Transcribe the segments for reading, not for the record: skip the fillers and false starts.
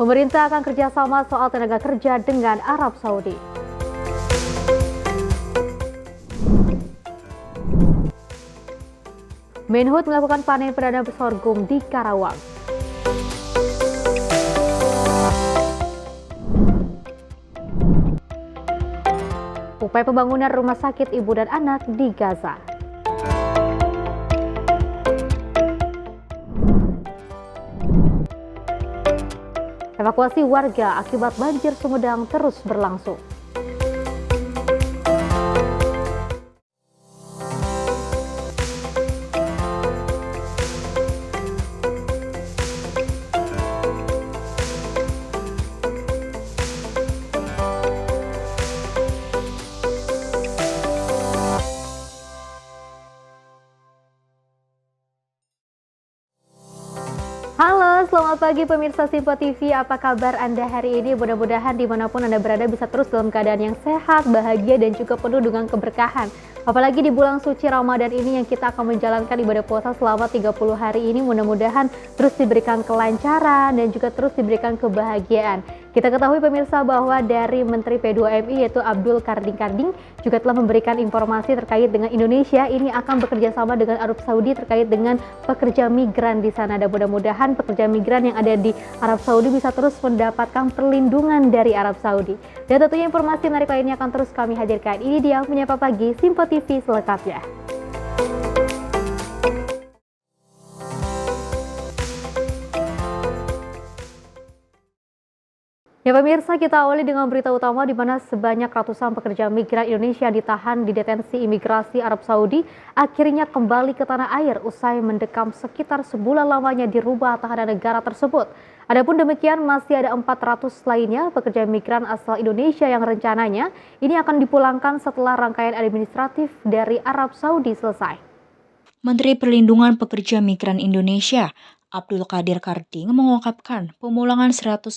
Pemerintah akan kerjasama soal tenaga kerja dengan Arab Saudi. Menhub melakukan panen perdana sorghum di Karawang. Upaya pembangunan rumah sakit ibu dan anak di Gaza. Evakuasi warga akibat banjir Sumedang terus berlangsung. Halo, selamat pagi pemirsa Simpo TV. Apa kabar Anda hari ini? Mudah-mudahan dimanapun Anda berada bisa terus dalam keadaan yang sehat, bahagia, dan juga penuh dengan keberkahan. Apalagi di bulan suci Ramadan ini yang kita akan menjalankan ibadah puasa selama 30 hari ini. Mudah-mudahan terus diberikan kelancaran dan juga terus diberikan kebahagiaan. Kita ketahui pemirsa bahwa dari Menteri P2MI yaitu Abdul Karding juga telah memberikan informasi terkait dengan Indonesia ini akan bekerja sama dengan Arab Saudi terkait dengan pekerja migran di sana. Dan mudah-mudahan pekerja migran yang ada di Arab Saudi bisa terus mendapatkan perlindungan dari Arab Saudi. Dan tentunya informasi menarik lainnya akan terus kami hadirkan. Ini dia Menyapa Pagi Simpo TV selengkapnya. Ya pemirsa, kita awali dengan berita utama di mana sebanyak ratusan pekerja migran Indonesia ditahan di detensi imigrasi Arab Saudi akhirnya kembali ke tanah air usai mendekam sekitar sebulan lamanya di rumah tahanan negara tersebut. Adapun demikian masih ada 400 lainnya pekerja migran asal Indonesia yang rencananya ini akan dipulangkan setelah rangkaian administratif dari Arab Saudi selesai. Menteri Perlindungan Pekerja Migran Indonesia Abdul Qadir Karding mengungkapkan pemulangan 193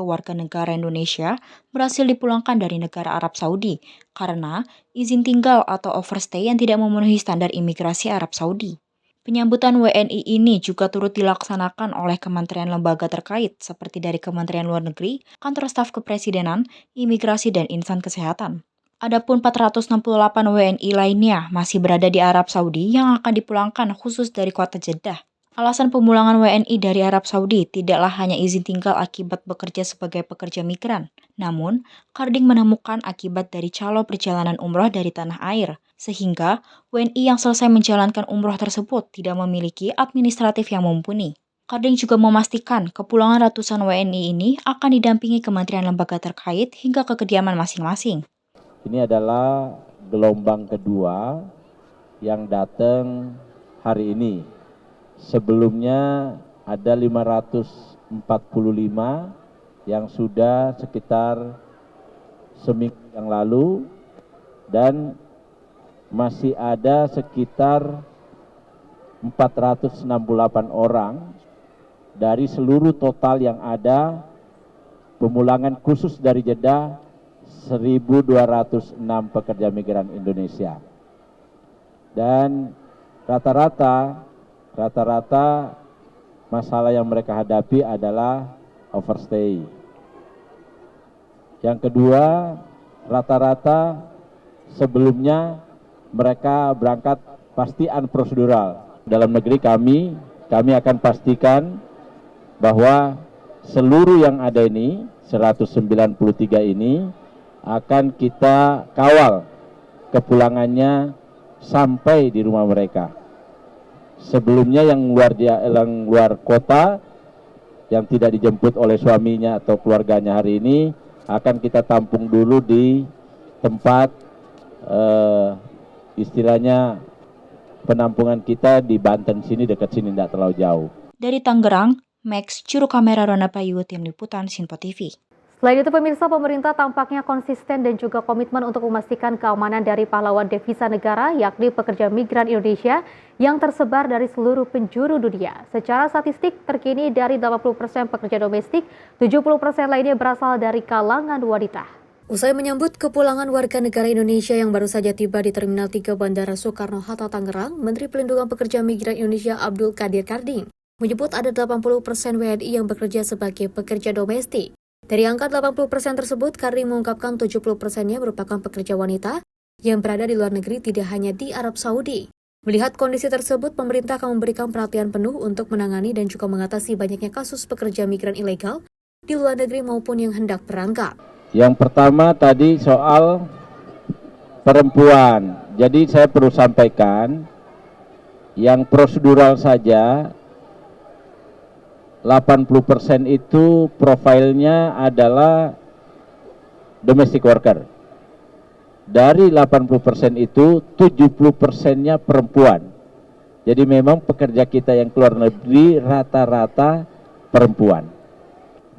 warga negara Indonesia berhasil dipulangkan dari negara Arab Saudi karena izin tinggal atau overstay yang tidak memenuhi standar imigrasi Arab Saudi. Penyambutan WNI ini juga turut dilaksanakan oleh kementerian lembaga terkait seperti dari Kementerian Luar Negeri, Kantor Staf Kepresidenan, Imigrasi, dan Insan Kesehatan. Adapun 468 WNI lainnya masih berada di Arab Saudi yang akan dipulangkan khusus dari kota Jeddah. Alasan pemulangan WNI dari Arab Saudi tidaklah hanya izin tinggal akibat bekerja sebagai pekerja migran. Namun, Karding menemukan akibat dari calo perjalanan umroh dari tanah air, sehingga WNI yang selesai menjalankan umroh tersebut tidak memiliki administratif yang mumpuni. Karding juga memastikan kepulangan ratusan WNI ini akan didampingi kementerian lembaga terkait hingga ke kediaman masing-masing. Ini adalah gelombang kedua yang datang hari ini. Sebelumnya ada 545 yang sudah sekitar seminggu yang lalu dan masih ada sekitar 468 orang dari seluruh total yang ada pemulangan khusus dari Jeddah 1.206 pekerja migran Indonesia. Dan rata-rata masalah yang mereka hadapi adalah overstay. Yang kedua, rata-rata sebelumnya mereka berangkat pasti unprocedural. Dalam negeri kami akan pastikan bahwa seluruh yang ada ini, 193 ini, akan kita kawal kepulangannya sampai di rumah mereka. Sebelumnya yang luar kota yang tidak dijemput oleh suaminya atau keluarganya hari ini akan kita tampung dulu di tempat istilahnya penampungan kita di Banten sini, dekat sini, tidak terlalu jauh. Dari Tangerang, Max, juru kamera Rona Payu, tim liputan Simpo TV. Selain itu pemirsa, pemerintah tampaknya konsisten dan juga komitmen untuk memastikan keamanan dari pahlawan devisa negara yakni pekerja migran Indonesia yang tersebar dari seluruh penjuru dunia. Secara statistik terkini dari 80% pekerja domestik, 70% lainnya berasal dari kalangan wanita. Usai menyambut kepulangan warga negara Indonesia yang baru saja tiba di Terminal 3 Bandara Soekarno-Hatta Tangerang, Menteri Perlindungan Pekerja Migran Indonesia Abdul Qadir Karding menyebut ada 80% WNI yang bekerja sebagai pekerja domestik. Dari angka 80% tersebut, Karding mengungkapkan 70%-nya merupakan pekerja wanita yang berada di luar negeri, tidak hanya di Arab Saudi. Melihat kondisi tersebut, pemerintah akan memberikan perhatian penuh untuk menangani dan juga mengatasi banyaknya kasus pekerja migran ilegal di luar negeri maupun yang hendak berangkat. Yang pertama tadi soal perempuan. Jadi saya perlu sampaikan, yang prosedural saja 80% itu profilnya adalah domestic worker. Dari 80% itu 70%-nya perempuan. Jadi memang pekerja kita yang keluar negeri rata-rata perempuan.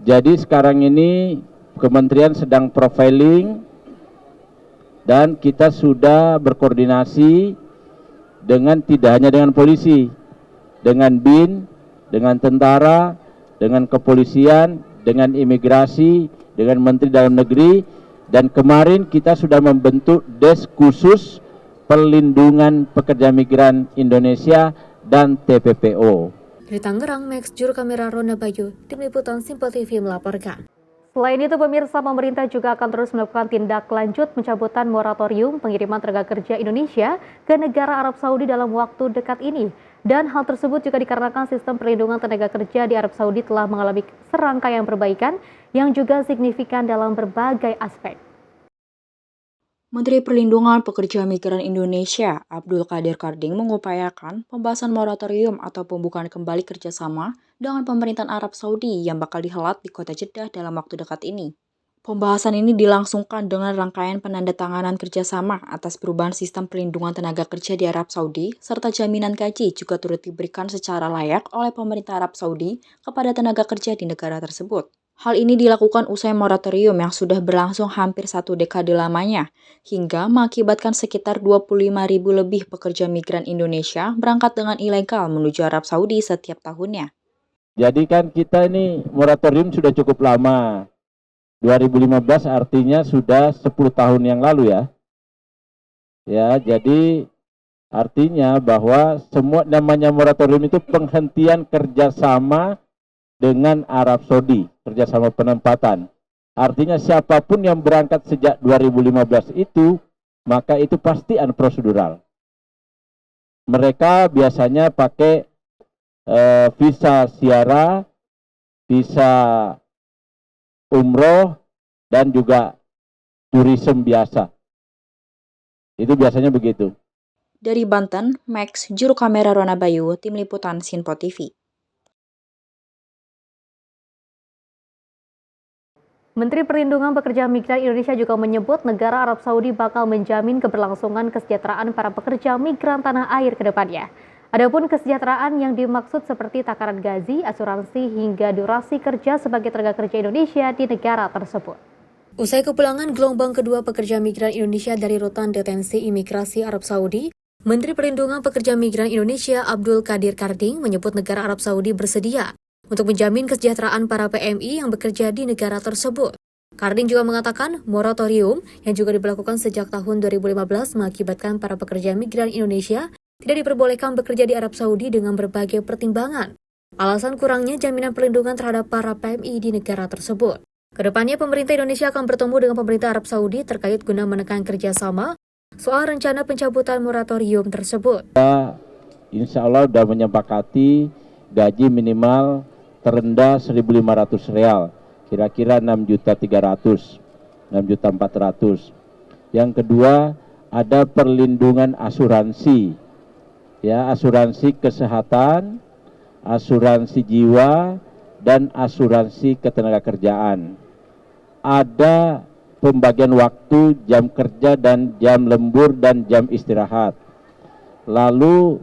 Jadi sekarang ini Kementerian sedang profiling dan kita sudah berkoordinasi dengan tidak hanya dengan polisi, dengan BIN, dengan tentara, dengan kepolisian, dengan imigrasi, dengan Menteri Dalam Negeri, dan kemarin kita sudah membentuk desk khusus perlindungan pekerja migran Indonesia dan TPPO. Dari Tangerang, Max, juru kamera Rona Bayu, tim liputan Simpo TV melaporkan. Selain itu, pemirsa, pemerintah juga akan terus melakukan tindak lanjut pencabutan moratorium pengiriman tenaga kerja Indonesia ke negara Arab Saudi dalam waktu dekat ini. Dan hal tersebut juga dikarenakan sistem perlindungan tenaga kerja di Arab Saudi telah mengalami serangkaian perbaikan yang juga signifikan dalam berbagai aspek. Menteri Perlindungan Pekerja Migran Indonesia, Abdul Qadir Karding, mengupayakan pembahasan moratorium atau pembukaan kembali kerjasama dengan pemerintahan Arab Saudi yang bakal dihelat di kota Jeddah dalam waktu dekat ini. Pembahasan ini dilangsungkan dengan rangkaian penandatanganan kerjasama atas perubahan sistem perlindungan tenaga kerja di Arab Saudi, serta jaminan gaji juga turut diberikan secara layak oleh pemerintah Arab Saudi kepada tenaga kerja di negara tersebut. Hal ini dilakukan usai moratorium yang sudah berlangsung hampir 1 dekade lamanya, hingga mengakibatkan sekitar 25.000 lebih pekerja migran Indonesia berangkat dengan ilegal menuju Arab Saudi setiap tahunnya. Jadi kan kita ini moratorium sudah cukup lama. 2015 artinya sudah 10 tahun yang lalu ya. Ya, jadi artinya bahwa semua namanya moratorium itu penghentian kerjasama dengan Arab Saudi, kerjasama penempatan. Artinya siapapun yang berangkat sejak 2015 itu, maka itu pasti unprocedural. Mereka biasanya pakai visa ziarah, visa umroh, dan juga turisme biasa. Itu biasanya begitu. Dari Banten, Max, juru kamera Rona Bayu, tim liputan Simpo TV. Menteri Perlindungan Pekerja Migran Indonesia juga menyebut negara Arab Saudi bakal menjamin keberlangsungan kesejahteraan para pekerja migran tanah air ke depannya. Adapun kesejahteraan yang dimaksud seperti takaran gaji, asuransi, hingga durasi kerja sebagai tenaga kerja Indonesia di negara tersebut. Usai kepulangan gelombang kedua pekerja migran Indonesia dari rutan detensi imigrasi Arab Saudi, Menteri Perlindungan Pekerja Migran Indonesia Abdul Qadir Karding menyebut negara Arab Saudi bersedia untuk menjamin kesejahteraan para PMI yang bekerja di negara tersebut. Karding juga mengatakan moratorium yang juga diberlakukan sejak tahun 2015 mengakibatkan para pekerja migran Indonesia tidak diperbolehkan bekerja di Arab Saudi dengan berbagai pertimbangan. Alasan kurangnya jaminan perlindungan terhadap para PMI di negara tersebut. Kedepannya pemerintah Indonesia akan bertemu dengan pemerintah Arab Saudi terkait guna menekan kerjasama soal rencana pencabutan moratorium tersebut. Kita insya Allah sudah menyepakati gaji minimal terendah 1.500 real, kira-kira 6.300.000, 6.400.000. Yang kedua, ada perlindungan asuransi, ya, asuransi kesehatan, asuransi jiwa, dan asuransi ketenagakerjaan. Ada pembagian waktu, jam kerja dan jam lembur dan jam istirahat. Lalu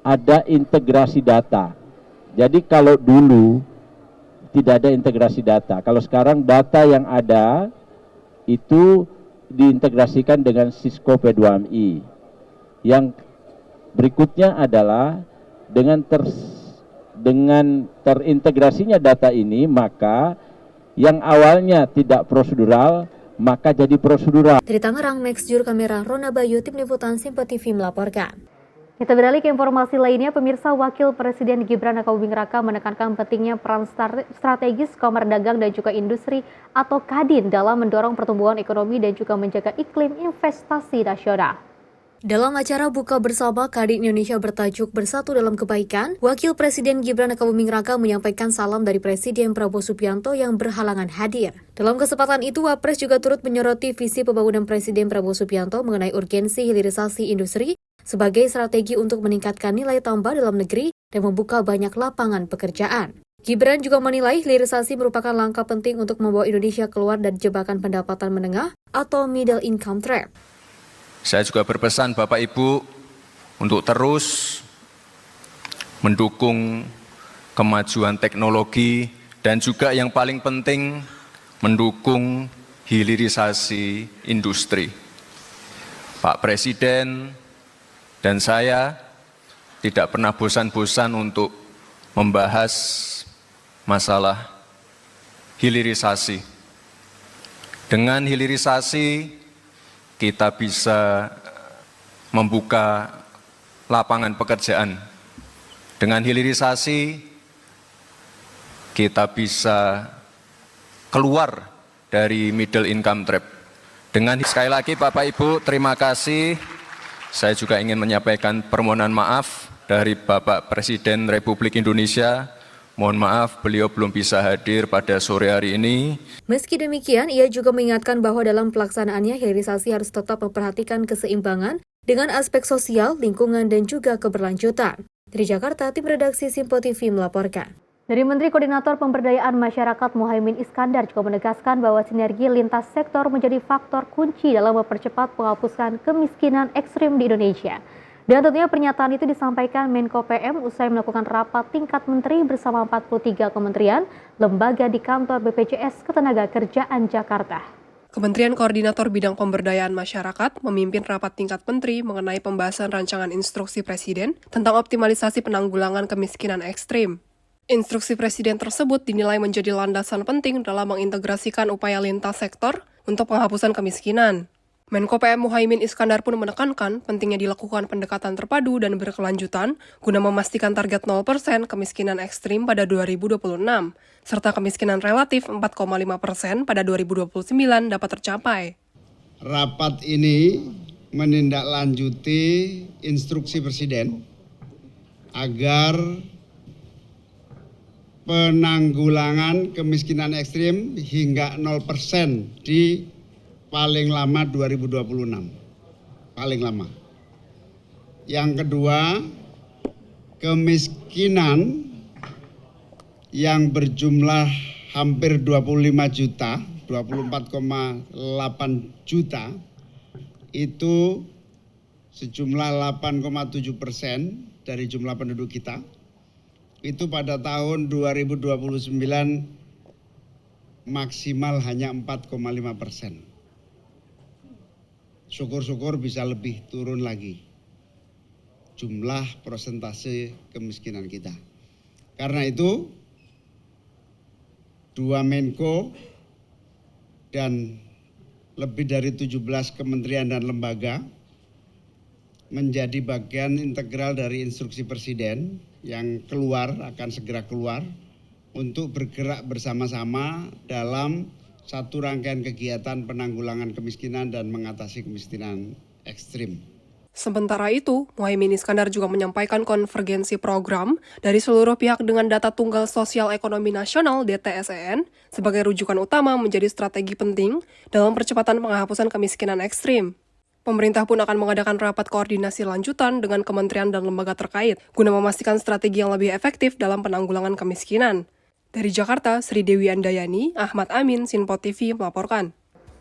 ada integrasi data. Jadi kalau dulu tidak ada integrasi data, kalau sekarang data yang ada itu diintegrasikan dengan Cisco P2Mi. Yang berikutnya adalah dengan terintegrasinya data ini, maka yang awalnya tidak prosedural, maka jadi prosedural. Dari Tangerang, Max, juru kamera Rona Bayu, tim liputan Simpo TV melaporkan. Kita beralih ke informasi lainnya, pemirsa. Wakil Presiden Gibran Rakabuming Raka menekankan pentingnya peran strategis Kamar Dagang dan juga Industri atau Kadin dalam mendorong pertumbuhan ekonomi dan juga menjaga iklim investasi nasional. Dalam acara buka bersama Kadin Indonesia bertajuk Bersatu Dalam Kebaikan, Wakil Presiden Gibran Rakabuming Raka menyampaikan salam dari Presiden Prabowo Subianto yang berhalangan hadir. Dalam kesempatan itu, Wapres juga turut menyoroti visi pembangunan Presiden Prabowo Subianto mengenai urgensi hilirisasi industri sebagai strategi untuk meningkatkan nilai tambah dalam negeri dan membuka banyak lapangan pekerjaan. Gibran juga menilai hilirisasi merupakan langkah penting untuk membawa Indonesia keluar dari jebakan pendapatan menengah atau middle income trap. Saya juga berpesan Bapak Ibu untuk terus mendukung kemajuan teknologi dan juga yang paling penting mendukung hilirisasi industri. Pak Presiden dan saya tidak pernah bosan-bosan untuk membahas masalah hilirisasi. Dengan hilirisasi, kita bisa membuka lapangan pekerjaan. Dengan hilirisasi, kita bisa keluar dari middle income trap. Sekali lagi Bapak Ibu, terima kasih. Saya juga ingin menyampaikan permohonan maaf dari Bapak Presiden Republik Indonesia. Mohon maaf, beliau belum bisa hadir pada sore hari ini. Meski demikian, ia juga mengingatkan bahwa dalam pelaksanaannya hilirisasi harus tetap memperhatikan keseimbangan dengan aspek sosial, lingkungan, dan juga keberlanjutan. Dari Jakarta, tim redaksi Simpo TV melaporkan. Dari Menteri Koordinator Pemberdayaan Masyarakat Muhaimin Iskandar juga menegaskan bahwa sinergi lintas sektor menjadi faktor kunci dalam mempercepat penghapusan kemiskinan ekstrim di Indonesia. Dan tentunya pernyataan itu disampaikan Menko PM usai melakukan rapat tingkat menteri bersama 43 kementerian, lembaga di kantor BPJS Ketenagakerjaan Jakarta. Kementerian Koordinator Bidang Pemberdayaan Masyarakat memimpin rapat tingkat menteri mengenai pembahasan rancangan instruksi Presiden tentang optimalisasi penanggulangan kemiskinan ekstrim. Instruksi Presiden tersebut dinilai menjadi landasan penting dalam mengintegrasikan upaya lintas sektor untuk penghapusan kemiskinan. Menko PM Muhaimin Iskandar pun menekankan pentingnya dilakukan pendekatan terpadu dan berkelanjutan guna memastikan target 0% kemiskinan ekstrim pada 2026, serta kemiskinan relatif 4,5% pada 2029 dapat tercapai. Rapat ini menindaklanjuti instruksi Presiden agar penanggulangan kemiskinan ekstrim hingga 0% di paling lama 2026, paling lama. Yang kedua, kemiskinan yang berjumlah hampir 25 juta, 24,8 juta, itu sejumlah 8,7% dari jumlah penduduk kita. Itu pada tahun 2029 maksimal hanya 4,5%. Syukur-syukur bisa lebih turun lagi jumlah persentase kemiskinan kita. Karena itu, dua Menko dan lebih dari 17 kementerian dan lembaga menjadi bagian integral dari instruksi Presiden yang akan segera keluar untuk bergerak bersama-sama dalam satu rangkaian kegiatan penanggulangan kemiskinan dan mengatasi kemiskinan ekstrim. Sementara itu, Muhaimin Iskandar juga menyampaikan konvergensi program dari seluruh pihak dengan data tunggal sosial ekonomi nasional (DTSEN) sebagai rujukan utama menjadi strategi penting dalam percepatan penghapusan kemiskinan ekstrim. Pemerintah pun akan mengadakan rapat koordinasi lanjutan dengan kementerian dan lembaga terkait guna memastikan strategi yang lebih efektif dalam penanggulangan kemiskinan. Dari Jakarta, Sri Dewi Andayani, Ahmad Amin, Simpo TV melaporkan.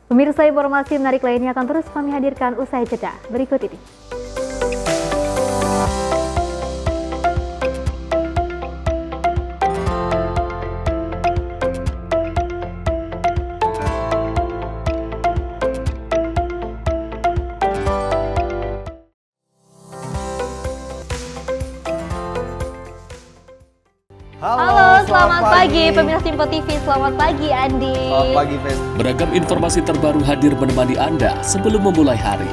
Pemirsa, informasi menarik lainnya akan terus kami hadirkan usai jeda berikut ini. Halo, selamat pagi pemirsa Simpo TV. Selamat pagi Andi. Selamat pagi, Fen. Beragam informasi terbaru hadir menemani Anda sebelum memulai hari.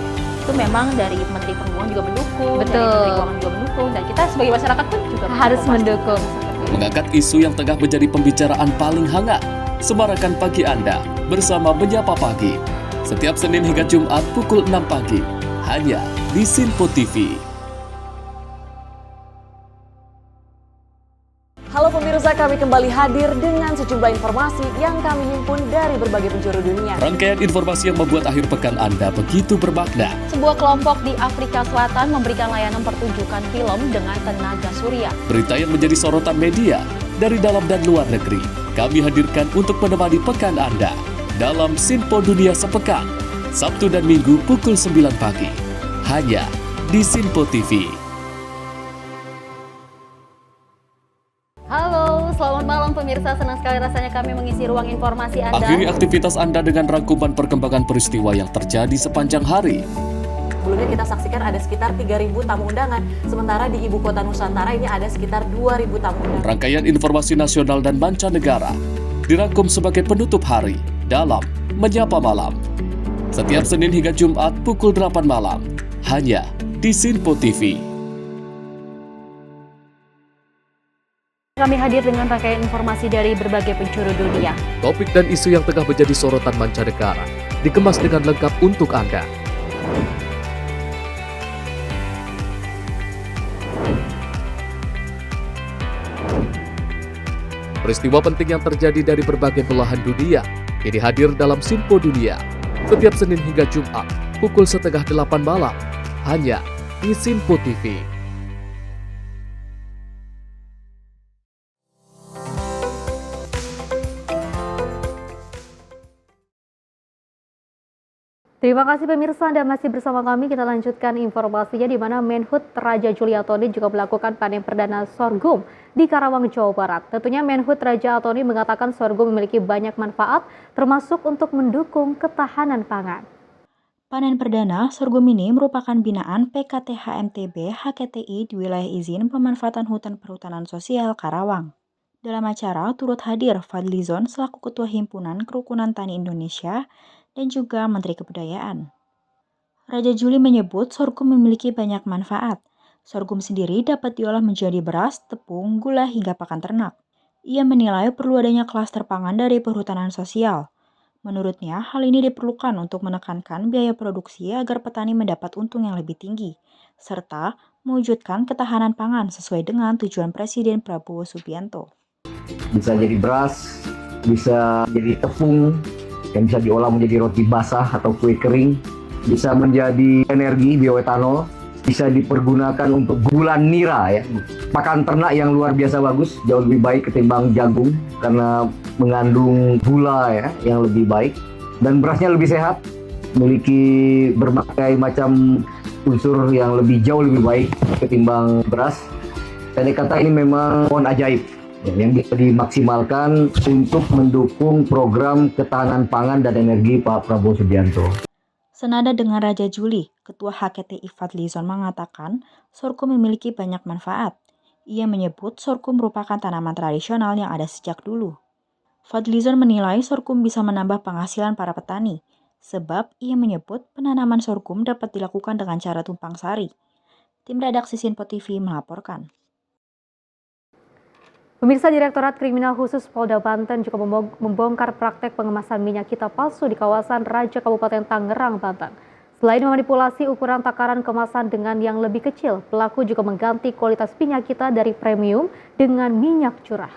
itu memang dari Menteri Perhubungan juga mendukung, Betul. dari Menteri Keuangan juga mendukung, dan kita sebagai masyarakat pun juga Harus mendukung. Mengangkat isu yang tengah menjadi pembicaraan paling hangat. Semarakan pagi Anda bersama Menyapa Pagi. Setiap Senin hingga Jumat pukul 6 pagi. Hanya di Sinpo TV. Halo pemirsa, kami kembali hadir dengan sejumlah informasi yang kami himpun dari berbagai penjuru dunia. Rangkaian informasi yang membuat akhir pekan Anda begitu bermakna. Sebuah kelompok di Afrika Selatan memberikan layanan pertunjukan film dengan tenaga surya. Berita yang menjadi sorotan media dari dalam dan luar negeri. Kami hadirkan untuk menemani pekan Anda dalam Sinpo Dunia Sepekan, Sabtu dan Minggu pukul 9 pagi. Hanya di Sinpo TV. Halo, selamat malam pemirsa. Senang sekali rasanya kami mengisi ruang informasi Anda. Akhiri aktivitas Anda dengan rangkuman perkembangan peristiwa yang terjadi sepanjang hari. Sebelumnya kita saksikan ada sekitar 3.000 tamu undangan, sementara di Ibu Kota Nusantara ini ada sekitar 2.000 tamu undangan. Rangkaian informasi nasional dan mancanegara dirangkum sebagai penutup hari dalam Menyapa Malam. Setiap Senin hingga Jumat pukul 8 malam, hanya di Sinpo TV. Kami hadir dengan rangkaian informasi dari berbagai penjuru dunia. Topik dan isu yang tengah menjadi sorotan mancanegara dikemas dengan lengkap untuk Anda. Peristiwa penting yang terjadi dari berbagai belahan dunia kini hadir dalam Sinpo Dunia setiap Senin hingga Jumat pukul 7:30 malam hanya di Sinpo TV. Terima kasih pemirsa, Anda masih bersama kami. Kita lanjutkan informasinya di mana Menhub Raja Juli Antoni juga melakukan panen perdana sorghum di Karawang, Jawa Barat. Tentunya Menhub Raja Antoni mengatakan sorghum memiliki banyak manfaat, termasuk untuk mendukung ketahanan pangan. Panen perdana sorghum ini merupakan binaan PKTHMTB HKTI di wilayah izin pemanfaatan hutan perhutanan sosial Karawang. Dalam acara turut hadir Fadlizon selaku Ketua Himpunan Kerukunan Tani Indonesia dan juga Menteri Kebudayaan. Raja Juli menyebut sorghum memiliki banyak manfaat. Sorghum sendiri dapat diolah menjadi beras, tepung, gula, hingga pakan ternak. Ia menilai perlu adanya klaster pangan dari perhutanan sosial. Menurutnya, hal ini diperlukan untuk menekankan biaya produksi agar petani mendapat untung yang lebih tinggi, serta mewujudkan ketahanan pangan sesuai dengan tujuan Presiden Prabowo Subianto. Bisa jadi beras, bisa jadi tepung, yang bisa diolah menjadi roti basah atau kue kering, bisa menjadi energi bioetanol, bisa dipergunakan untuk gula nira ya. Pakan ternak yang luar biasa bagus, jauh lebih baik ketimbang jagung karena mengandung gula ya yang lebih baik, dan berasnya lebih sehat, memiliki berbagai macam unsur yang jauh lebih baik ketimbang beras. Pendek kata ini memang pohon ajaib yang bisa dimaksimalkan untuk mendukung program ketahanan pangan dan energi Pak Prabowo Subianto. Senada dengan Raja Juli, Ketua HKTI Fadlizon mengatakan sorghum memiliki banyak manfaat. Ia menyebut sorghum merupakan tanaman tradisional yang ada sejak dulu. Fadlizon menilai sorghum bisa menambah penghasilan para petani, sebab ia menyebut penanaman sorghum dapat dilakukan dengan cara tumpang sari. Tim redaksi Sinpo TV melaporkan. Pemirsa, Direktorat Kriminal Khusus Polda Banten juga membongkar praktek pengemasan minyak kita palsu di kawasan Raja Kabupaten Tangerang, Banten. Selain memanipulasi ukuran takaran kemasan dengan yang lebih kecil, pelaku juga mengganti kualitas minyak kita dari premium dengan minyak curah.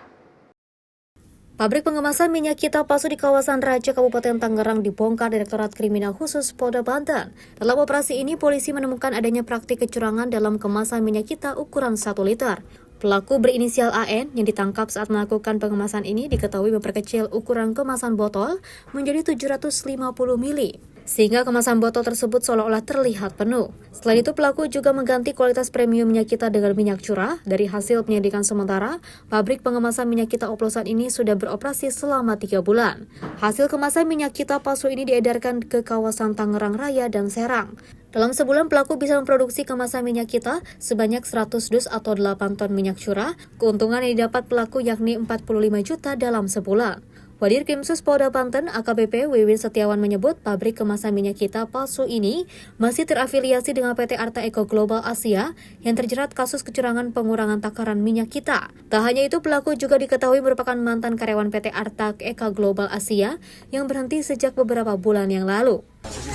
Pabrik pengemasan minyak kita palsu di kawasan Raja Kabupaten Tangerang dibongkar Direktorat Kriminal Khusus Polda Banten. Dalam operasi ini, polisi menemukan adanya praktik kecurangan dalam kemasan minyak kita ukuran 1 liter. Pelaku berinisial AN yang ditangkap saat melakukan pengemasan ini diketahui memperkecil ukuran kemasan botol menjadi 750 mili, sehingga kemasan botol tersebut seolah-olah terlihat penuh. Selain itu, pelaku juga mengganti kualitas premium minyak kita dengan minyak curah. Dari hasil penyelidikan sementara, pabrik pengemasan minyak kita oplosan ini sudah beroperasi selama 3 bulan. Hasil kemasan minyak kita palsu ini diedarkan ke kawasan Tangerang Raya dan Serang. Dalam sebulan, pelaku bisa memproduksi kemasan minyak kita sebanyak 100 dus atau 8 ton minyak curah. Keuntungan yang didapat pelaku yakni 45 juta dalam sebulan. Wadir Krimsus Polda Banten AKBP Wiwin Setiawan menyebut pabrik kemasan minyak kita palsu ini masih terafiliasi dengan PT Arta Eco Global Asia yang terjerat kasus kecurangan pengurangan takaran minyak kita. Tak hanya itu, pelaku juga diketahui merupakan mantan karyawan PT Arta Eco Global Asia yang berhenti sejak beberapa bulan yang lalu.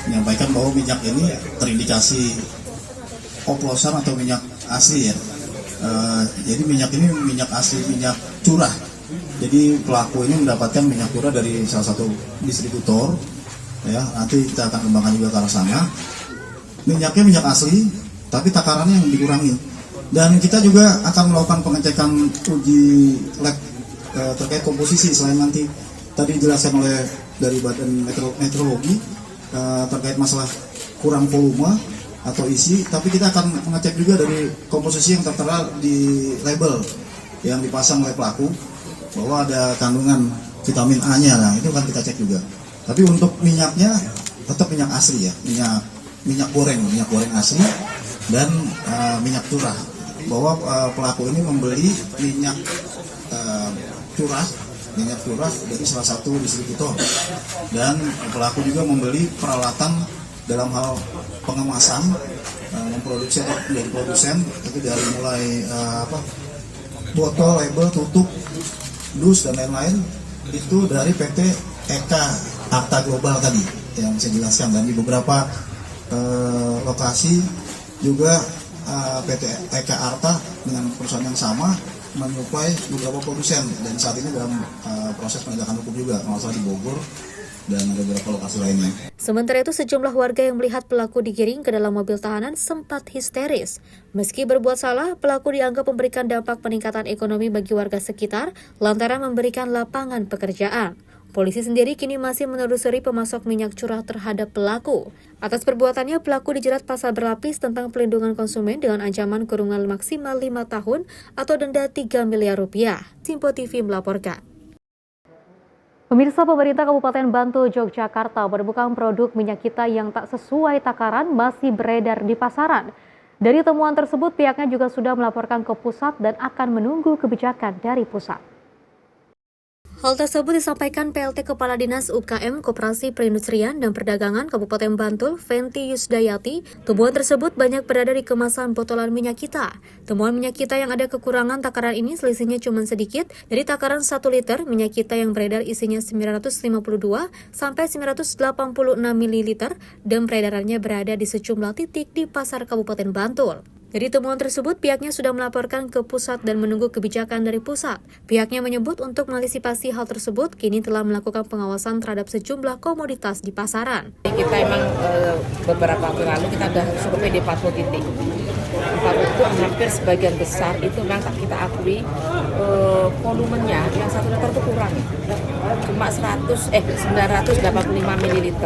Menyampaikan bahwa minyak ini terindikasi oplosan atau minyak asli ya. Jadi minyak ini minyak asli, minyak curah. Jadi pelaku ini mendapatkan minyak curah dari salah satu distributor, ya. Nanti kita akan kembangkan juga ke arah sana. Minyaknya minyak asli, tapi takarannya yang dikurangi. Dan kita juga akan melakukan pengecekan uji lab terkait komposisi. Selain nanti tadi dijelaskan oleh dari Badan Meteorologi terkait masalah kurang volume atau isi, tapi kita akan mengecek juga dari komposisi yang tertera di label yang dipasang oleh pelaku, bahwa ada kandungan vitamin A-nya, nah itu kan kita cek juga. Tapi untuk minyaknya tetap minyak asli ya, minyak goreng asli dan minyak curah. Bahwa pelaku ini membeli minyak curah dari salah satu distributor, dan pelaku juga membeli peralatan dalam hal pengemasan, memproduksi atau menjadi produsen itu dari mulai botol, label, tutup, dus dan lain-lain itu dari PT Eka Arta Global tadi yang saya jelaskan, dan di beberapa lokasi juga PT Eka Arta dengan perusahaan yang sama menyuplai beberapa produsen, dan saat ini dalam proses penegakan hukum juga, masalah di Bogor dan ada beberapa lokasi lainnya. Sementara itu, sejumlah warga yang melihat pelaku digiring ke dalam mobil tahanan sempat histeris. Meski berbuat salah, pelaku dianggap memberikan dampak peningkatan ekonomi bagi warga sekitar lantaran memberikan lapangan pekerjaan. Polisi sendiri kini masih menelusuri pemasok minyak curah terhadap pelaku. Atas perbuatannya, pelaku dijerat pasal berlapis tentang pelindungan konsumen dengan ancaman kurungan maksimal 5 tahun atau denda 3 miliar rupiah. Simpo TV melaporkan. Pemirsa, pemerintah Kabupaten Bantul, Yogyakarta menemukan produk minyak kita yang tak sesuai takaran masih beredar di pasaran. Dari temuan tersebut, pihaknya juga sudah melaporkan ke pusat dan akan menunggu kebijakan dari pusat. Hal tersebut disampaikan PLT Kepala Dinas UKM Koperasi Perindustrian dan Perdagangan Kabupaten Bantul, Fenty Yusdayati. Temuan tersebut banyak berada di kemasan botolan minyak kita. Temuan minyak kita yang ada kekurangan takaran ini selisihnya cuma sedikit. Dari takaran 1 liter, minyak kita yang beredar isinya 952 sampai 986 ml dan peredarannya berada di sejumlah titik di pasar Kabupaten Bantul. Dari temuan tersebut, pihaknya sudah melaporkan ke pusat dan menunggu kebijakan dari pusat. Pihaknya menyebut untuk mengantisipasi hal tersebut, kini telah melakukan pengawasan terhadap sejumlah komoditas di pasaran. Kita emang beberapa waktu lalu kita sudah survei di 40 titik. 40 itu hampir sebagian besar itu memang kita akui volumenya yang 1 liter itu kurang. Cuma 985 ml.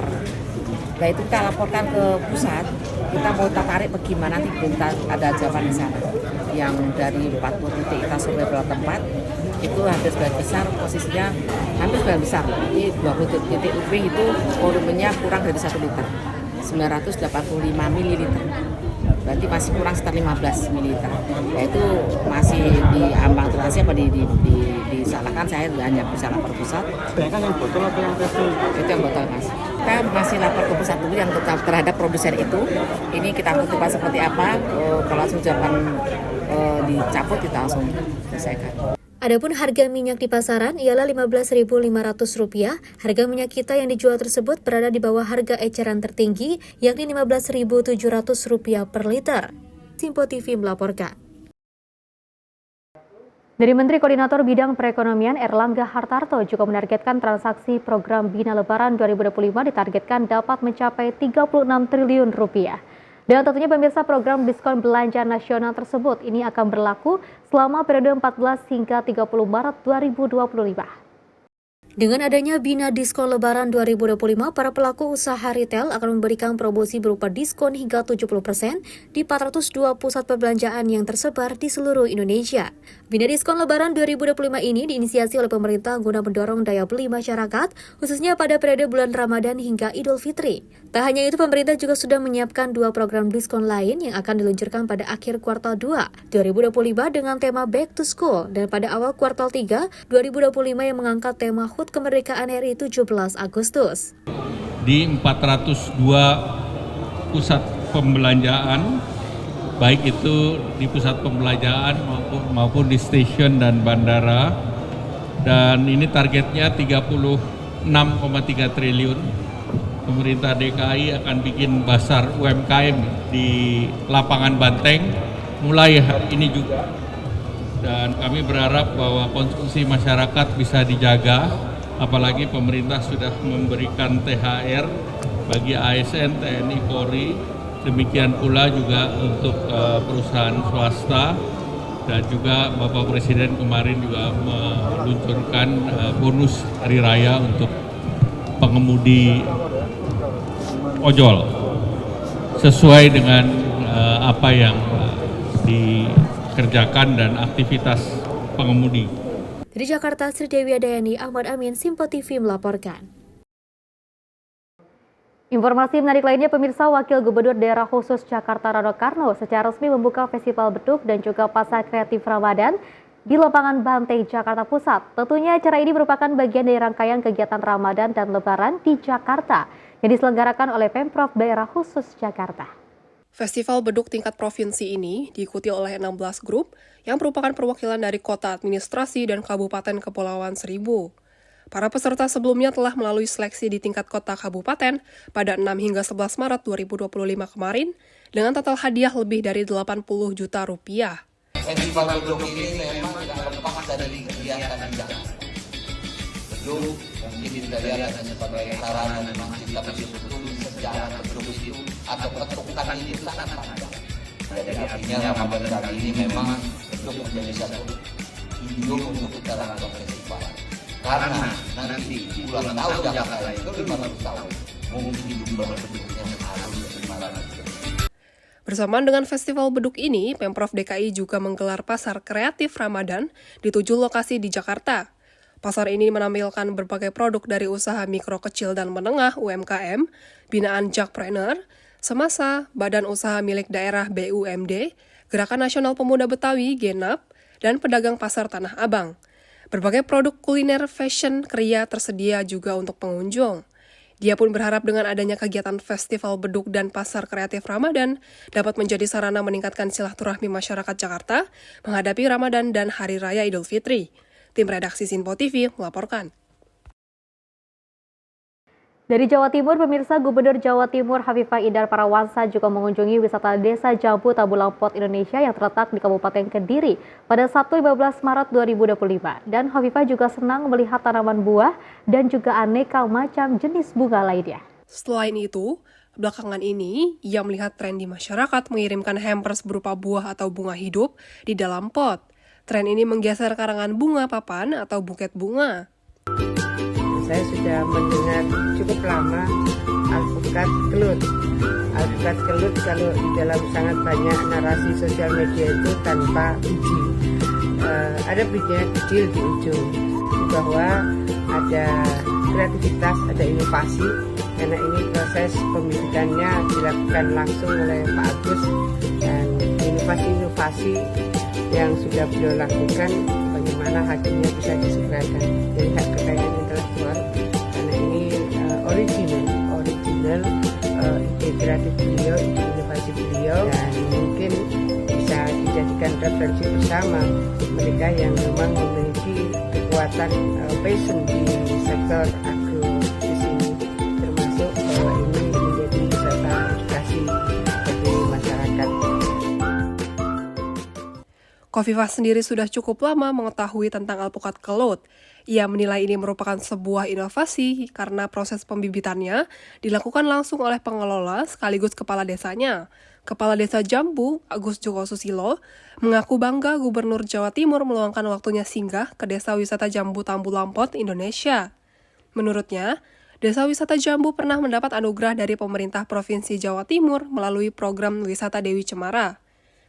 Nah itu kita laporkan ke pusat, kita mau tarik bagaimana, nanti kita ada jawaban di sana. Yang dari 40 titik kita survei beberapa tempat, itu hampir sebagian besar posisinya, hampir sebagian besar. Ini 20 titik lebih itu volumenya kurang dari 1 liter, 985 ml. Berarti masih kurang sekitar 15 ml. Ya itu masih diambang terasi apa disalahkan, saya hanya bisa lapor pusat. Kan yang botol atau yang refill? Itu yang botol, Mas. Kita masih lapor ke pusat dulu yang tetap terhadap produsen itu. Ini kita mencoba seperti apa, kalau sudah dicabut kita langsung selesaikan. Adapun harga minyak di pasaran ialah Rp15.500. Harga minyak kita yang dijual tersebut berada di bawah harga eceran tertinggi, yakni Rp15.700 per liter. Simpo TV melaporkan. Dari Menteri Koordinator Bidang Perekonomian Erlangga Hartarto juga menargetkan transaksi program Bina Lebaran 2025 ditargetkan dapat mencapai Rp36 triliun. Dan tentunya pemirsa, program diskon belanja nasional tersebut ini akan berlaku selama periode 14 hingga 30 Maret 2025. Dengan adanya Bina Diskon Lebaran 2025, para pelaku usaha retail akan memberikan promosi berupa diskon hingga 70% di 402 pusat perbelanjaan yang tersebar di seluruh Indonesia. Bina Diskon Lebaran 2025 ini diinisiasi oleh pemerintah guna mendorong daya beli masyarakat, khususnya pada periode bulan Ramadan hingga Idul Fitri. Tak hanya itu, pemerintah juga sudah menyiapkan 2 program diskon lain yang akan diluncurkan pada akhir kuartal 2 2025 dengan tema Back to School, dan pada awal kuartal 3 2025 yang mengangkat tema HUT HUT Kemerdekaan RI 17 Agustus. Di 402 pusat pembelanjaan, baik itu di pusat pembelanjaan maupun di stasiun dan bandara. Dan ini targetnya 36,3 triliun. Pemerintah DKI akan bikin basar UMKM di lapangan Banteng mulai hari ini juga. Dan kami berharap bahwa konsumsi masyarakat bisa dijaga, apalagi pemerintah sudah memberikan THR bagi ASN, TNI, Polri, demikian pula juga untuk perusahaan swasta, dan juga Bapak Presiden kemarin juga meluncurkan bonus hari raya untuk pengemudi ojol sesuai dengan apa yang dikerjakan dan aktivitas pengemudi. Dari Jakarta, Sri Dewi Adayani, Ahmad Amin, Simpo TV melaporkan. Informasi menarik lainnya, pemirsa, Wakil Gubernur Daerah Khusus Jakarta Rano Karno secara resmi membuka Festival Beduk dan juga Pasar Kreatif Ramadan di lapangan Banteng, Jakarta Pusat. Tentunya acara ini merupakan bagian dari rangkaian kegiatan Ramadan dan Lebaran di Jakarta yang diselenggarakan oleh Pemprov Daerah Khusus Jakarta. Festival Beduk tingkat provinsi ini diikuti oleh 16 grup yang merupakan perwakilan dari kota, administrasi, dan Kabupaten Kepulauan Seribu. Para peserta sebelumnya telah melalui seleksi di tingkat kota kabupaten pada 6 hingga 11 Maret 2025 kemarin dengan total hadiah lebih dari 80 juta rupiah. Festival Beduk ini memang tidak lepas dari kegiatan di Jakarta. Beduk mungkin kita lihat sebagai sarana memang kita betul sejarah beduk itu atau ketukan ini sangat panjang. Jadi artinya Ramadan kali ini memang beduk menjadi satu hidup untuk kita lakukan festival. Karena nanti di ulang tahun Jakarta itu 50 tahun mungkin jumlah beduknya harus 500. Bersamaan dengan Festival Beduk ini, Pemprov DKI juga menggelar Pasar Kreatif Ramadan di 7 lokasi di Jakarta. Pasar ini menampilkan berbagai produk dari usaha mikro kecil dan menengah UMKM, binaan Jakpreneur, Semasa, Badan Usaha Milik Daerah BUMD, Gerakan Nasional Pemuda Betawi Genap, dan pedagang pasar Tanah Abang. Berbagai produk kuliner, fashion, kria tersedia juga untuk pengunjung. Dia pun berharap dengan adanya kegiatan Festival Beduk dan Pasar Kreatif Ramadan dapat menjadi sarana meningkatkan silaturahmi masyarakat Jakarta menghadapi Ramadan dan Hari Raya Idul Fitri. Tim redaksi Sinpo TV melaporkan. Dari Jawa Timur, pemirsa, Gubernur Jawa Timur Hovifah Indar Parawansa juga mengunjungi wisata Desa Jambu Tabulang-Pot Indonesia yang terletak di Kabupaten Kediri pada Sabtu 15 Maret 2025. Dan Hovifah juga senang melihat tanaman buah dan juga aneka macam jenis bunga lainnya. Selain itu, belakangan ini ia melihat tren di masyarakat mengirimkan hampers berupa buah atau bunga hidup di dalam pot. Tren ini menggeser karangan bunga papan atau buket bunga. Saya sudah mendengar cukup lama alpukat kelut. Alpukat kelut kalau di dalam sangat banyak narasi sosial media itu tanpa biji. Ada bijinya kecil di ujung, bahwa ada kreativitas, ada inovasi, karena ini proses pembibitannya dilakukan langsung oleh Pak Agus, dan inovasi-inovasi yang sudah beliau lakukan bagaimana hasilnya bisa disegerakan. Jadi hak kekayaan intelektual, karena ini original ide kreatif beliau, ide inovasi beliau, dan mungkin bisa dijadikan referensi bersama mereka yang memang memiliki kekuatan passion di sektor agro di sini, termasuk bahwa ini menjadi wisata edukasi bagi masyarakat. Hovifah sendiri sudah cukup lama mengetahui tentang alpukat kelut. Ia menilai ini merupakan sebuah inovasi karena proses pembibitannya dilakukan langsung oleh pengelola sekaligus kepala desanya. Kepala Desa Jambu, Agus Joko Susilo, mengaku bangga Gubernur Jawa Timur meluangkan waktunya singgah ke Desa Wisata Jambu Tabulang-Pot, Indonesia. Menurutnya, Desa Wisata Jambu pernah mendapat anugerah dari pemerintah Provinsi Jawa Timur melalui program Wisata Dewi Cemara.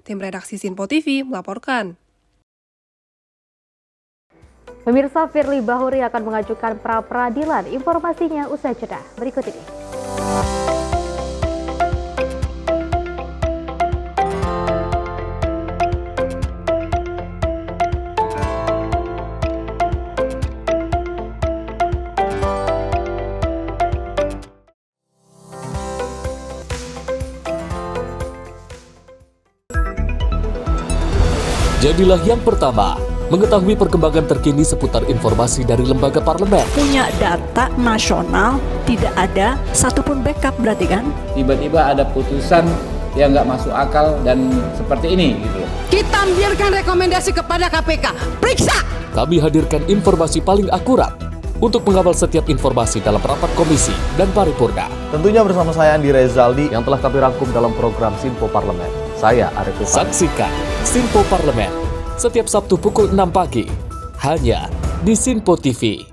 Tim redaksi Sinpo TV melaporkan. Pemirsa, Firly Bahuri akan mengajukan pra-peradilan. Informasinya usai jeda berikut ini. Jadilah yang pertama mengetahui perkembangan terkini seputar informasi dari lembaga parlemen. Punya data nasional, tidak ada satupun backup berarti kan? Tiba-tiba ada putusan yang nggak masuk akal dan seperti ini gitu. Kita biarkan rekomendasi kepada KPK, periksa! Kami hadirkan informasi paling akurat untuk mengawal setiap informasi dalam rapat komisi dan paripurna. Tentunya bersama saya Andi Rezaldi yang telah kami rangkum dalam program Sinpo Parlemen. Saya Arif Rifani. Saksikan Sinpo Parlemen setiap Sabtu pukul 6 pagi hanya di Sinpo TV.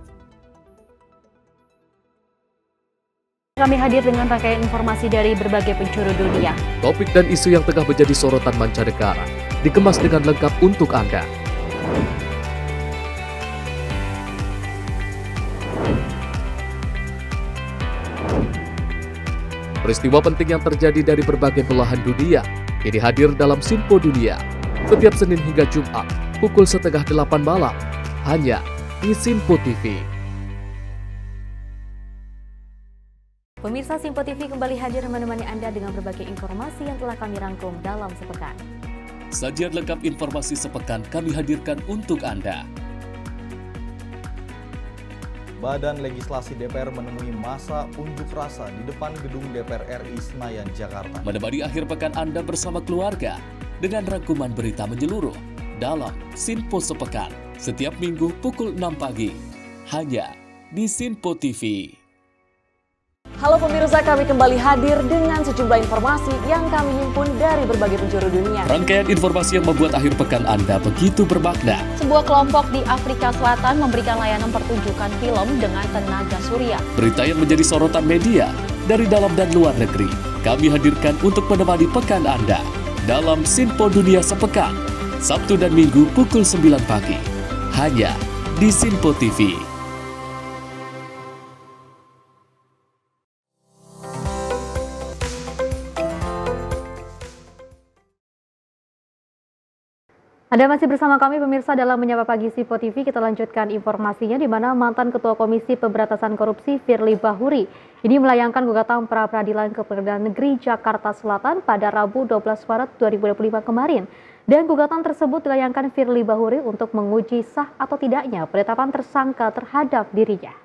Kami hadir dengan rangkaian informasi dari berbagai penjuru dunia. Topik dan isu yang tengah menjadi sorotan mancanegara dikemas dengan lengkap untuk Anda. Peristiwa penting yang terjadi dari berbagai belahan dunia kini hadir dalam Sinpo Dunia setiap Senin hingga Jumat pukul 7:30 malam hanya di Sinpo TV. Pemirsa Sinpo TV kembali hadir menemani Anda dengan berbagai informasi yang telah kami rangkum dalam sepekan. Sajian lengkap informasi sepekan kami hadirkan untuk Anda. Badan Legislasi DPR menemui masa unjuk rasa di depan gedung DPR RI Senayan, Jakarta. Menemani akhir pekan Anda bersama keluarga dengan rangkuman berita menyeluruh dalam Sinpo Sepekan setiap minggu pukul 6 pagi hanya di Sinpo TV. Halo pemirsa, kami kembali hadir dengan sejumlah informasi yang kami himpun dari berbagai penjuru dunia. Rangkaian informasi yang membuat akhir pekan Anda begitu bermakna. Sebuah kelompok di Afrika Selatan memberikan layanan pertunjukan film dengan tenaga surya. Berita yang menjadi sorotan media dari dalam dan luar negeri kami hadirkan untuk menemani pekan Anda dalam Sinpo Dunia Sepekan Sabtu dan Minggu pukul 9 pagi hanya di Sinpo TV. Anda masih bersama kami pemirsa dalam Menyapa Pagi Sinpo TV. Kita lanjutkan informasinya di mana mantan Ketua Komisi Pemberantasan Korupsi Firly Bahuri ini melayangkan gugatan pra-peradilan ke Pengadilan Negeri Jakarta Selatan pada Rabu 12 Maret 2025 kemarin. Dan gugatan tersebut dilayangkan Firly Bahuri untuk menguji sah atau tidaknya penetapan tersangka terhadap dirinya.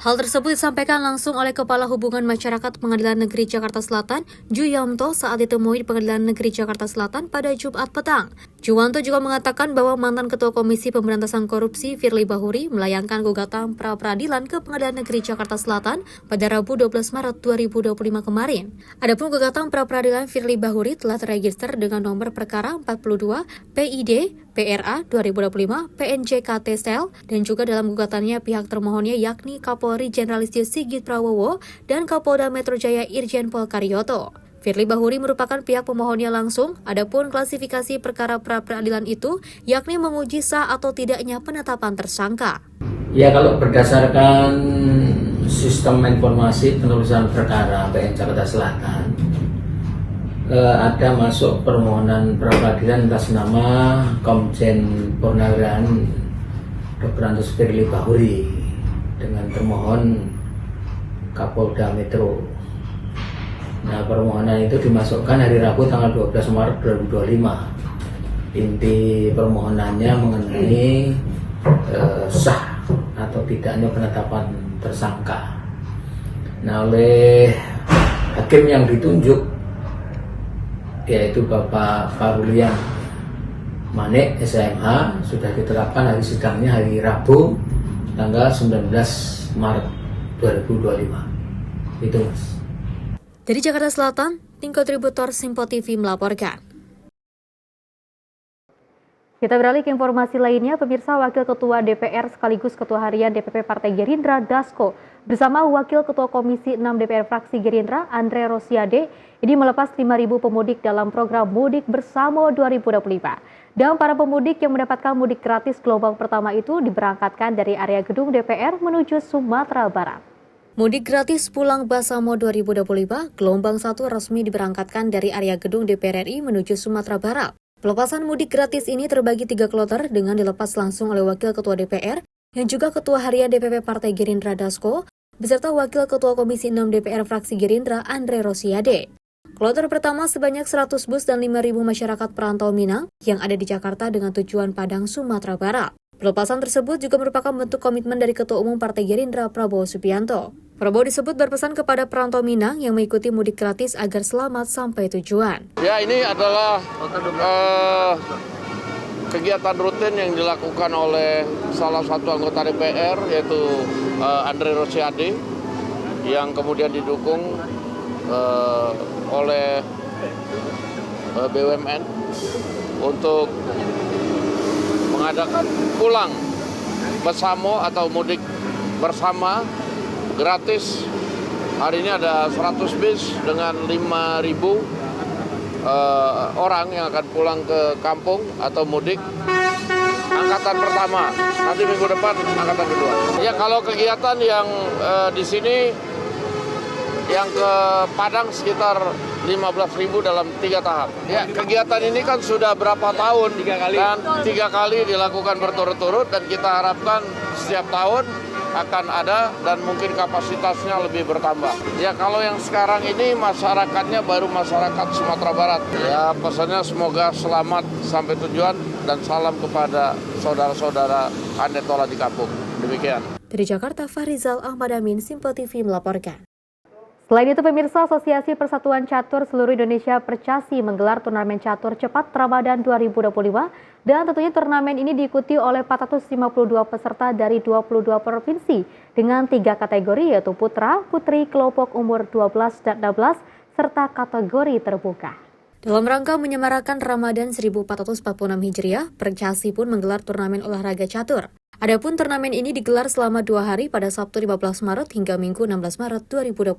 Hal tersebut disampaikan langsung oleh Kepala Hubungan Masyarakat Pengadilan Negeri Jakarta Selatan, Juyamto, saat ditemui di Pengadilan Negeri Jakarta Selatan pada Jumat petang. Juwanto juga mengatakan bahwa mantan Ketua Komisi Pemberantasan Korupsi Firly Bahuri melayangkan gugatan pra-peradilan ke Pengadilan Negeri Jakarta Selatan pada Rabu 12 Maret 2025 kemarin. Adapun gugatan pra-peradilan Firly Bahuri telah terregister dengan nomor perkara 42 PID PRA 2025 PNJKT Sel, dan juga dalam gugatannya pihak termohonnya yakni Kapolri Jenderal Listio Sigit Prabowo dan Kapolda Metro Jaya Irjen Pol Karyoto. Firly Bahuri merupakan pihak pemohonnya langsung, adapun klasifikasi perkara pra-peradilan itu yakni menguji sah atau tidaknya penetapan tersangka. Ya, kalau berdasarkan sistem informasi penulisan perkara PN Jakarta Selatan, ada masuk permohonan pra-peradilan atas nama Komjen Purnawirawan Dr. Antus Firly Bahuri dengan termohon Kapolda Metro. Nah, permohonan itu dimasukkan hari Rabu tanggal 12 Maret 2025. Inti permohonannya mengenai sah atau tidaknya penetapan tersangka. Nah, oleh hakim yang ditunjuk yaitu Bapak Parulian Manik SMH sudah ditetapkan hari sidangnya hari Rabu tanggal 19 Maret 2025. Itu Mas. Dari Jakarta Selatan, tim kontributor Sinpo TV melaporkan. Kita beralih ke informasi lainnya, pemirsa. Wakil Ketua DPR sekaligus Ketua Harian DPP Partai Gerindra Dasko bersama Wakil Ketua Komisi 6 DPR Fraksi Gerindra Andre Rosiade ini melepas 5.000 pemudik dalam program Mudik Bersama 2025. Dan para pemudik yang mendapatkan mudik gratis gelombang pertama itu diberangkatkan dari area gedung DPR menuju Sumatera Barat. Mudik gratis pulang Basamo 2025, gelombang 1 resmi diberangkatkan dari area gedung DPR RI menuju Sumatera Barat. Pelepasan mudik gratis ini terbagi 3 kloter dengan dilepas langsung oleh Wakil Ketua DPR yang juga Ketua Harian DPP Partai Gerindra Dasko beserta Wakil Ketua Komisi 6 DPR Fraksi Gerindra Andre Rosiade. Kloter pertama sebanyak 100 bus dan 5.000 masyarakat perantau Minang yang ada di Jakarta dengan tujuan Padang, Sumatera Barat. Pelepasan tersebut juga merupakan bentuk komitmen dari Ketua Umum Partai Gerindra Prabowo Subianto. Prabowo disebut berpesan kepada perantau Minang yang mengikuti mudik gratis agar selamat sampai tujuan. Ya, ini adalah kegiatan rutin yang dilakukan oleh salah satu anggota DPR yaitu Andre Rosiade yang kemudian didukung oleh BUMN untuk mengadakan pulang bersama atau mudik bersama gratis. Hari ini ada 100 bis dengan 5.000 orang yang akan pulang ke kampung atau mudik. Angkatan pertama, nanti minggu depan angkatan kedua. Ya, kalau kegiatan yang di sini yang ke Padang sekitar 15.000 dalam 3 tahap. Ya, kegiatan ini kan sudah berapa tahun dan 3 kali dilakukan berturut-turut dan kita harapkan setiap tahun akan ada dan mungkin kapasitasnya lebih bertambah. Ya, kalau yang sekarang ini masyarakatnya baru masyarakat Sumatera Barat. Ya, pesannya semoga selamat sampai tujuan dan salam kepada saudara-saudara Andetola di kampung. Demikian. Dari Jakarta, Farizal Ahmad Amin, Simpo TV melaporkan. Selain itu, pemirsa, Asosiasi Persatuan Catur Seluruh Indonesia Percasi menggelar turnamen catur cepat Ramadan 2025 dan tentunya turnamen ini diikuti oleh 452 peserta dari 22 provinsi dengan 3 kategori yaitu putra, putri, kelompok umur 12 dan 16 serta kategori terbuka. Dalam rangka menyemarakan Ramadan 1446 Hijriah, Percasi pun menggelar turnamen olahraga catur. Adapun turnamen ini digelar selama 2 hari pada Sabtu 15 Maret hingga Minggu 16 Maret 2025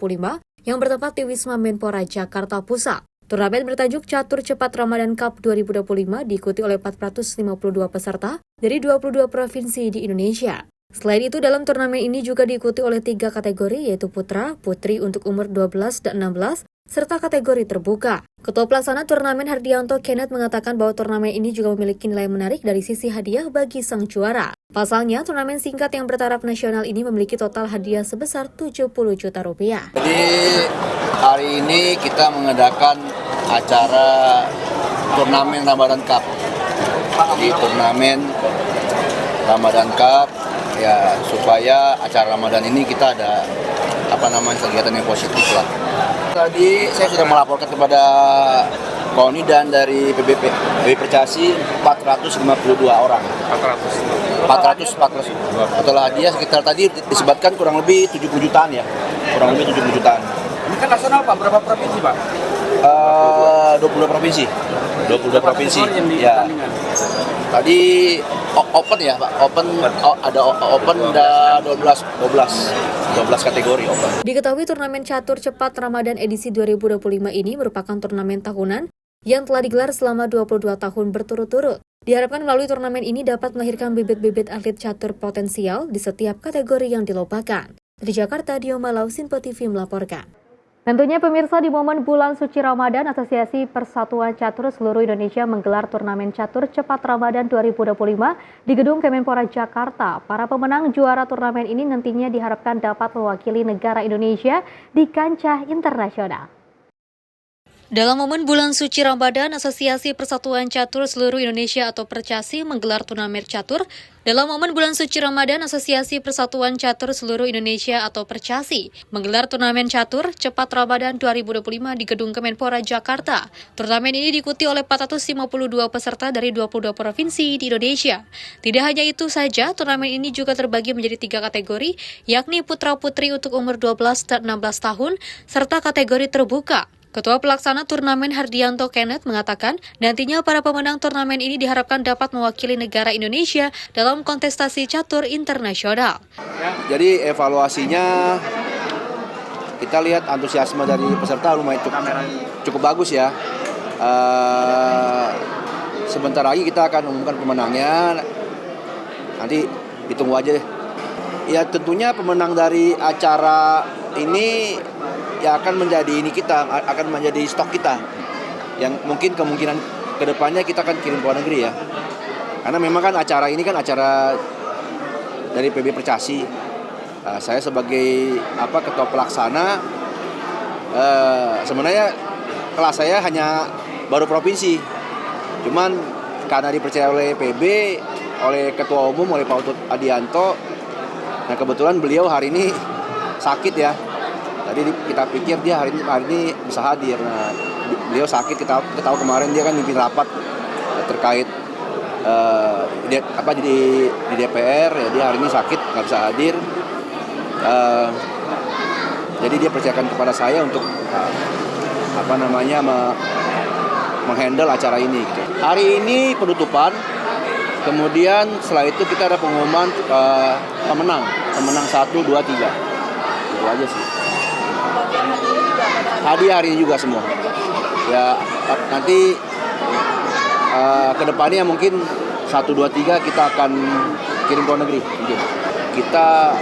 yang bertempat di Wisma Menpora Jakarta Pusat. Turnamen bertajuk Catur Cepat Ramadan Cup 2025 diikuti oleh 452 peserta dari 22 provinsi di Indonesia. Selain itu, dalam turnamen ini juga diikuti oleh 3 kategori yaitu putra, putri untuk umur 12 dan 16, serta kategori terbuka. Ketua Pelaksana Turnamen Hardianto Kenneth mengatakan bahwa turnamen ini juga memiliki nilai menarik dari sisi hadiah bagi sang juara. Pasalnya, turnamen singkat yang bertaraf nasional ini memiliki total hadiah sebesar 70 juta rupiah. Jadi hari ini kita mengadakan acara turnamen Ramadan Cup. Jadi turnamen Ramadan Cup ya supaya acara Ramadan ini kita ada kegiatan yang positif lah. Tadi saya sudah melaporkan kepada KONI dan dari PB Percasi 452 orang. 400. Total hadiah sekitar tadi disebutkan kurang lebih 70 jutaan ya. Kurang lebih 70 jutaan. Ini kan nasional Pak, berapa provinsi Pak? 22 provinsi. 22 provinsi. Ya. Tadi open ya Pak, ada open dan 12 kategori open. Diketahui turnamen catur cepat Ramadan edisi 2025 ini merupakan turnamen tahunan yang telah digelar selama 22 tahun berturut-turut. Diharapkan melalui turnamen ini dapat melahirkan bibit-bibit atlet catur potensial di setiap kategori yang dilombakan. Dari Jakarta, Dio Malau, Simpo TV melaporkan. Tentunya pemirsa, di momen bulan suci Ramadan, Asosiasi Persatuan Catur Seluruh Indonesia menggelar turnamen catur cepat Ramadan 2025 di Gedung Kemenpora Jakarta. Para pemenang juara turnamen ini nantinya diharapkan dapat mewakili negara Indonesia di kancah internasional. Dalam momen bulan suci Ramadan, Asosiasi Persatuan Catur Seluruh Indonesia atau Percasi menggelar turnamen catur. Dalam momen bulan suci Ramadan, Asosiasi Persatuan Catur Seluruh Indonesia atau Percasi menggelar turnamen catur cepat Ramadan 2025 di Gedung Kemenpora Jakarta. Turnamen ini diikuti oleh 452 peserta dari 22 provinsi di Indonesia. Tidak hanya itu saja, turnamen ini juga terbagi menjadi 3 kategori, yakni putra-putri untuk umur 12 dan 16 tahun, serta kategori terbuka. Ketua Pelaksana Turnamen Hardianto Kenneth mengatakan, nantinya para pemenang turnamen ini diharapkan dapat mewakili negara Indonesia dalam kontestasi catur internasional. Jadi evaluasinya, kita lihat antusiasme dari peserta lumayan cukup bagus ya. Sebentar lagi kita akan umumkan pemenangnya, nanti ditunggu aja deh. Ya tentunya pemenang dari acara ini ya akan menjadi akan menjadi stok kita yang mungkin kemungkinan kedepannya kita akan kirim ke luar negeri ya, karena memang kan acara ini kan acara dari PB Percasi. Saya sebagai ketua pelaksana sebenarnya kelas saya hanya baru provinsi. Cuman karena dipercaya oleh PB, oleh Ketua Umum, oleh Pak Utut Adianto, nah kebetulan beliau hari ini sakit ya. Tadi kita pikir dia hari ini bisa hadir. Nah, beliau sakit, kita tahu kemarin dia kan mimpin rapat terkait di DPR, ya dia hari ini sakit nggak bisa hadir. Jadi dia percayakan kepada saya untuk menghandle acara ini. Gitu. Hari ini penutupan, kemudian setelah itu kita ada pengumuman pemenang 1, 2, 3. Itu aja sih. Hadiah hari ini juga semua. Ya nanti kedepannya mungkin 1, 2, 3 kita akan kirim ke luar negeri. Mungkin. Kita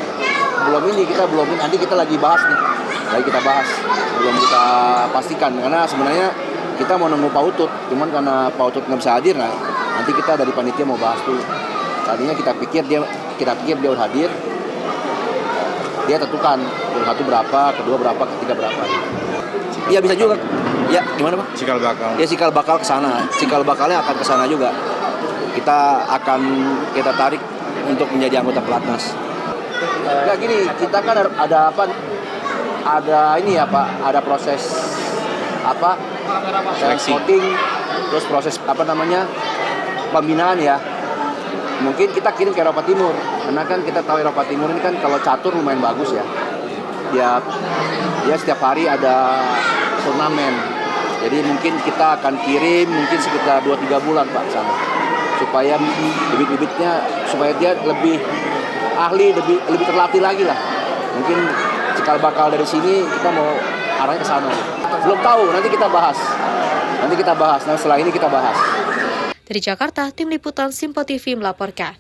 belum nanti kita lagi bahas nih. Belum kita pastikan karena sebenarnya kita mau nunggu Pak Utut, cuman karena Pak Utut nggak bisa hadir, nah nanti kita dari panitia mau bahas dulu. Tadinya kita pikir dia udah hadir, dia tentukan yang satu berapa, kedua berapa, ketiga berapa. Iya bisa juga. Ya gimana Pak? Cikal bakal. Ya cikal bakal ke sana, cikal bakalnya akan ke sana juga. Kita tarik untuk menjadi anggota pelatnas. Ya gini, kita kan ada proses scouting, terus proses pembinaan ya. Mungkin kita kirim ke Eropa Timur, karena kan kita tahu Eropa Timur ini kan kalau catur lumayan bagus ya. Dia setiap hari ada turnamen. Jadi mungkin kita akan kirim mungkin sekitar 2-3 bulan Pak sana. Supaya bibit-bibitnya, supaya dia lebih ahli, lebih terlatih lagi lah. Mungkin cikal bakal dari sini kita mau arahnya ke sana. Belum tahu, nanti kita bahas. Nah setelah ini kita bahas. Dari Jakarta, Tim Liputan Simpo TV melaporkan.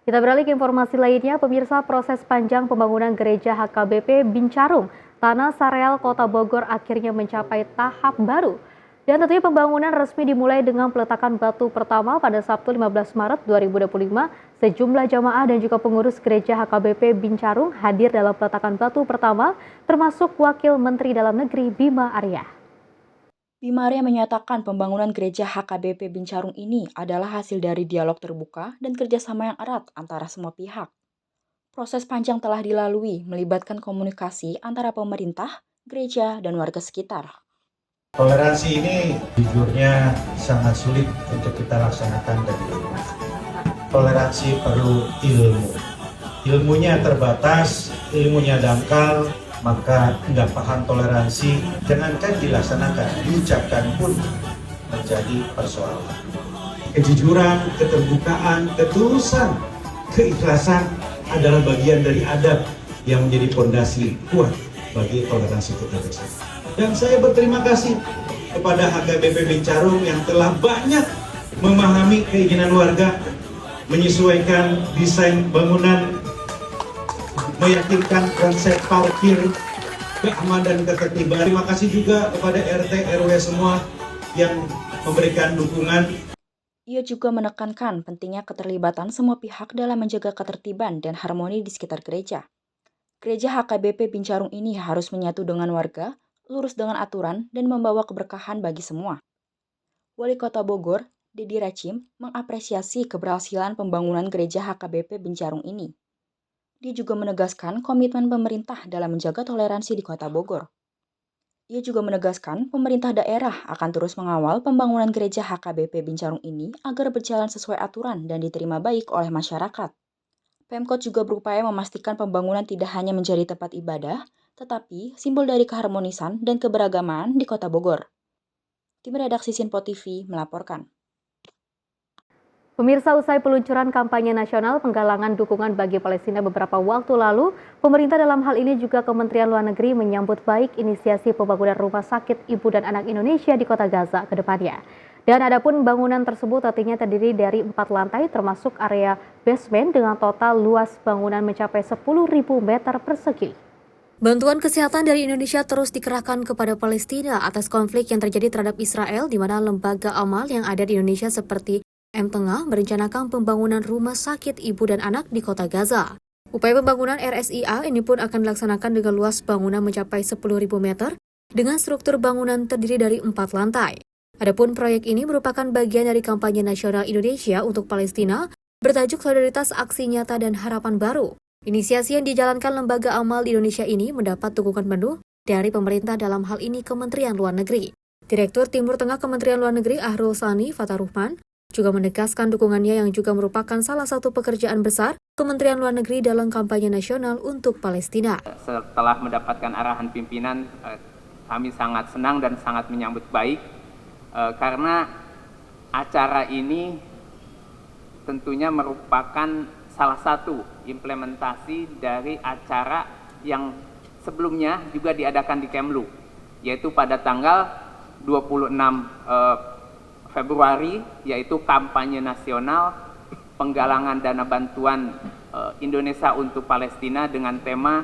Kita beralih ke informasi lainnya, pemirsa, proses panjang pembangunan gereja HKBP Bincarung, Tanah Sareal, Kota Bogor akhirnya mencapai tahap baru. Dan tentunya pembangunan resmi dimulai dengan peletakan batu pertama pada Sabtu 15 Maret 2025. Sejumlah jamaah dan juga pengurus gereja HKBP Bincarung hadir dalam peletakan batu pertama, termasuk Wakil Menteri Dalam Negeri Bima Arya. Bima Arya menyatakan pembangunan gereja HKBP Bincarung ini adalah hasil dari dialog terbuka dan kerjasama yang erat antara semua pihak. Proses panjang telah dilalui, melibatkan komunikasi antara pemerintah, gereja, dan warga sekitar. Toleransi ini jujurnya sangat sulit untuk kita laksanakan dari rumah. Toleransi perlu ilmu. Ilmunya terbatas, ilmunya dangkal, maka nggak paham toleransi, jangankan dilaksanakan, diucapkan pun menjadi persoalan. Kejujuran, keterbukaan, ketulusan, keikhlasan adalah bagian dari adab yang menjadi fondasi kuat bagi toleransi kita bersama. Dan saya berterima kasih kepada HKBP Bincarung yang telah banyak memahami keinginan warga, menyesuaikan desain bangunan, meyakinkan konsep parkir, keamanan dan ketertiban. Terima kasih juga kepada RT RW semua yang memberikan dukungan. Ia juga menekankan pentingnya keterlibatan semua pihak dalam menjaga ketertiban dan harmoni di sekitar gereja. Gereja HKBP Bincarung ini harus menyatu dengan warga, lurus dengan aturan, dan membawa keberkahan bagi semua. Wali Kota Bogor, Dedi Rachim, mengapresiasi keberhasilan pembangunan gereja HKBP Bincarung ini. Dia juga menegaskan komitmen pemerintah dalam menjaga toleransi di Kota Bogor. Ia juga menegaskan pemerintah daerah akan terus mengawal pembangunan gereja HKBP Bincarung ini agar berjalan sesuai aturan dan diterima baik oleh masyarakat. Pemkot juga berupaya memastikan pembangunan tidak hanya menjadi tempat ibadah, tetapi simbol dari keharmonisan dan keberagaman di Kota Bogor. Tim redaksi Sinpo TV melaporkan. Pemirsa, usai peluncuran kampanye nasional penggalangan dukungan bagi Palestina beberapa waktu lalu, pemerintah dalam hal ini juga Kementerian Luar Negeri menyambut baik inisiasi pembangunan Rumah Sakit Ibu dan Anak Indonesia di Kota Gaza ke depannya. Dan adapun bangunan tersebut artinya terdiri dari 4 lantai termasuk area basement dengan total luas bangunan mencapai 10.000 meter persegi. Bantuan kesehatan dari Indonesia terus dikerahkan kepada Palestina atas konflik yang terjadi terhadap Israel, di mana lembaga amal yang ada di Indonesia seperti M-Tengah merencanakan pembangunan rumah sakit ibu dan anak di Kota Gaza. Upaya pembangunan RSIA ini pun akan dilaksanakan dengan luas bangunan mencapai 10.000 meter dengan struktur bangunan terdiri dari 4 lantai. Adapun proyek ini merupakan bagian dari kampanye nasional Indonesia untuk Palestina bertajuk Solidaritas Aksi Nyata dan Harapan Baru. Inisiasi yang dijalankan Lembaga Amal di Indonesia ini mendapat dukungan penuh dari pemerintah, dalam hal ini Kementerian Luar Negeri. Direktur Timur Tengah Kementerian Luar Negeri Ahrul Sani Fataruhman juga menegaskan dukungannya yang juga merupakan salah satu pekerjaan besar Kementerian Luar Negeri dalam kampanye nasional untuk Palestina. Setelah mendapatkan arahan pimpinan, kami sangat senang dan sangat menyambut baik karena acara ini tentunya merupakan salah satu implementasi dari acara yang sebelumnya juga diadakan di Kemlu, yaitu pada tanggal 26 Februari, yaitu kampanye nasional penggalangan dana bantuan Indonesia untuk Palestina dengan tema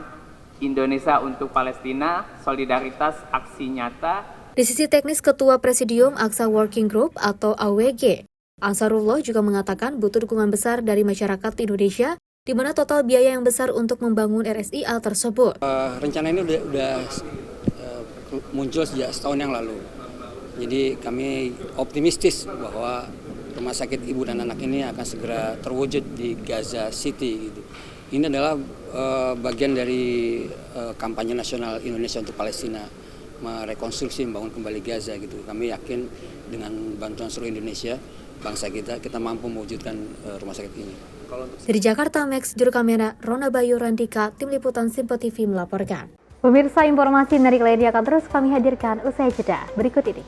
Indonesia untuk Palestina, Solidaritas Aksi Nyata. Di sisi teknis, Ketua Presidium Aqsa Working Group atau AWG, Ansarullah juga mengatakan butuh dukungan besar dari masyarakat Indonesia, di mana total biaya yang besar untuk membangun RSIA tersebut. Rencana ini udah muncul sejak setahun yang lalu. Jadi kami optimistis bahwa rumah sakit ibu dan anak ini akan segera terwujud di Gaza City. Gitu. Ini adalah bagian dari kampanye nasional Indonesia untuk Palestina, merekonstruksi, membangun kembali Gaza. Gitu. Kami yakin dengan bantuan seluruh Indonesia, bangsa kita mampu mewujudkan rumah sakit ini. Dari Jakarta, Max, juru kamera Rona Bayu Randika, tim liputan Simpo TV melaporkan. Pemirsa, informasi menarik lainnya akan terus kami hadirkan usai jeda berikut ini.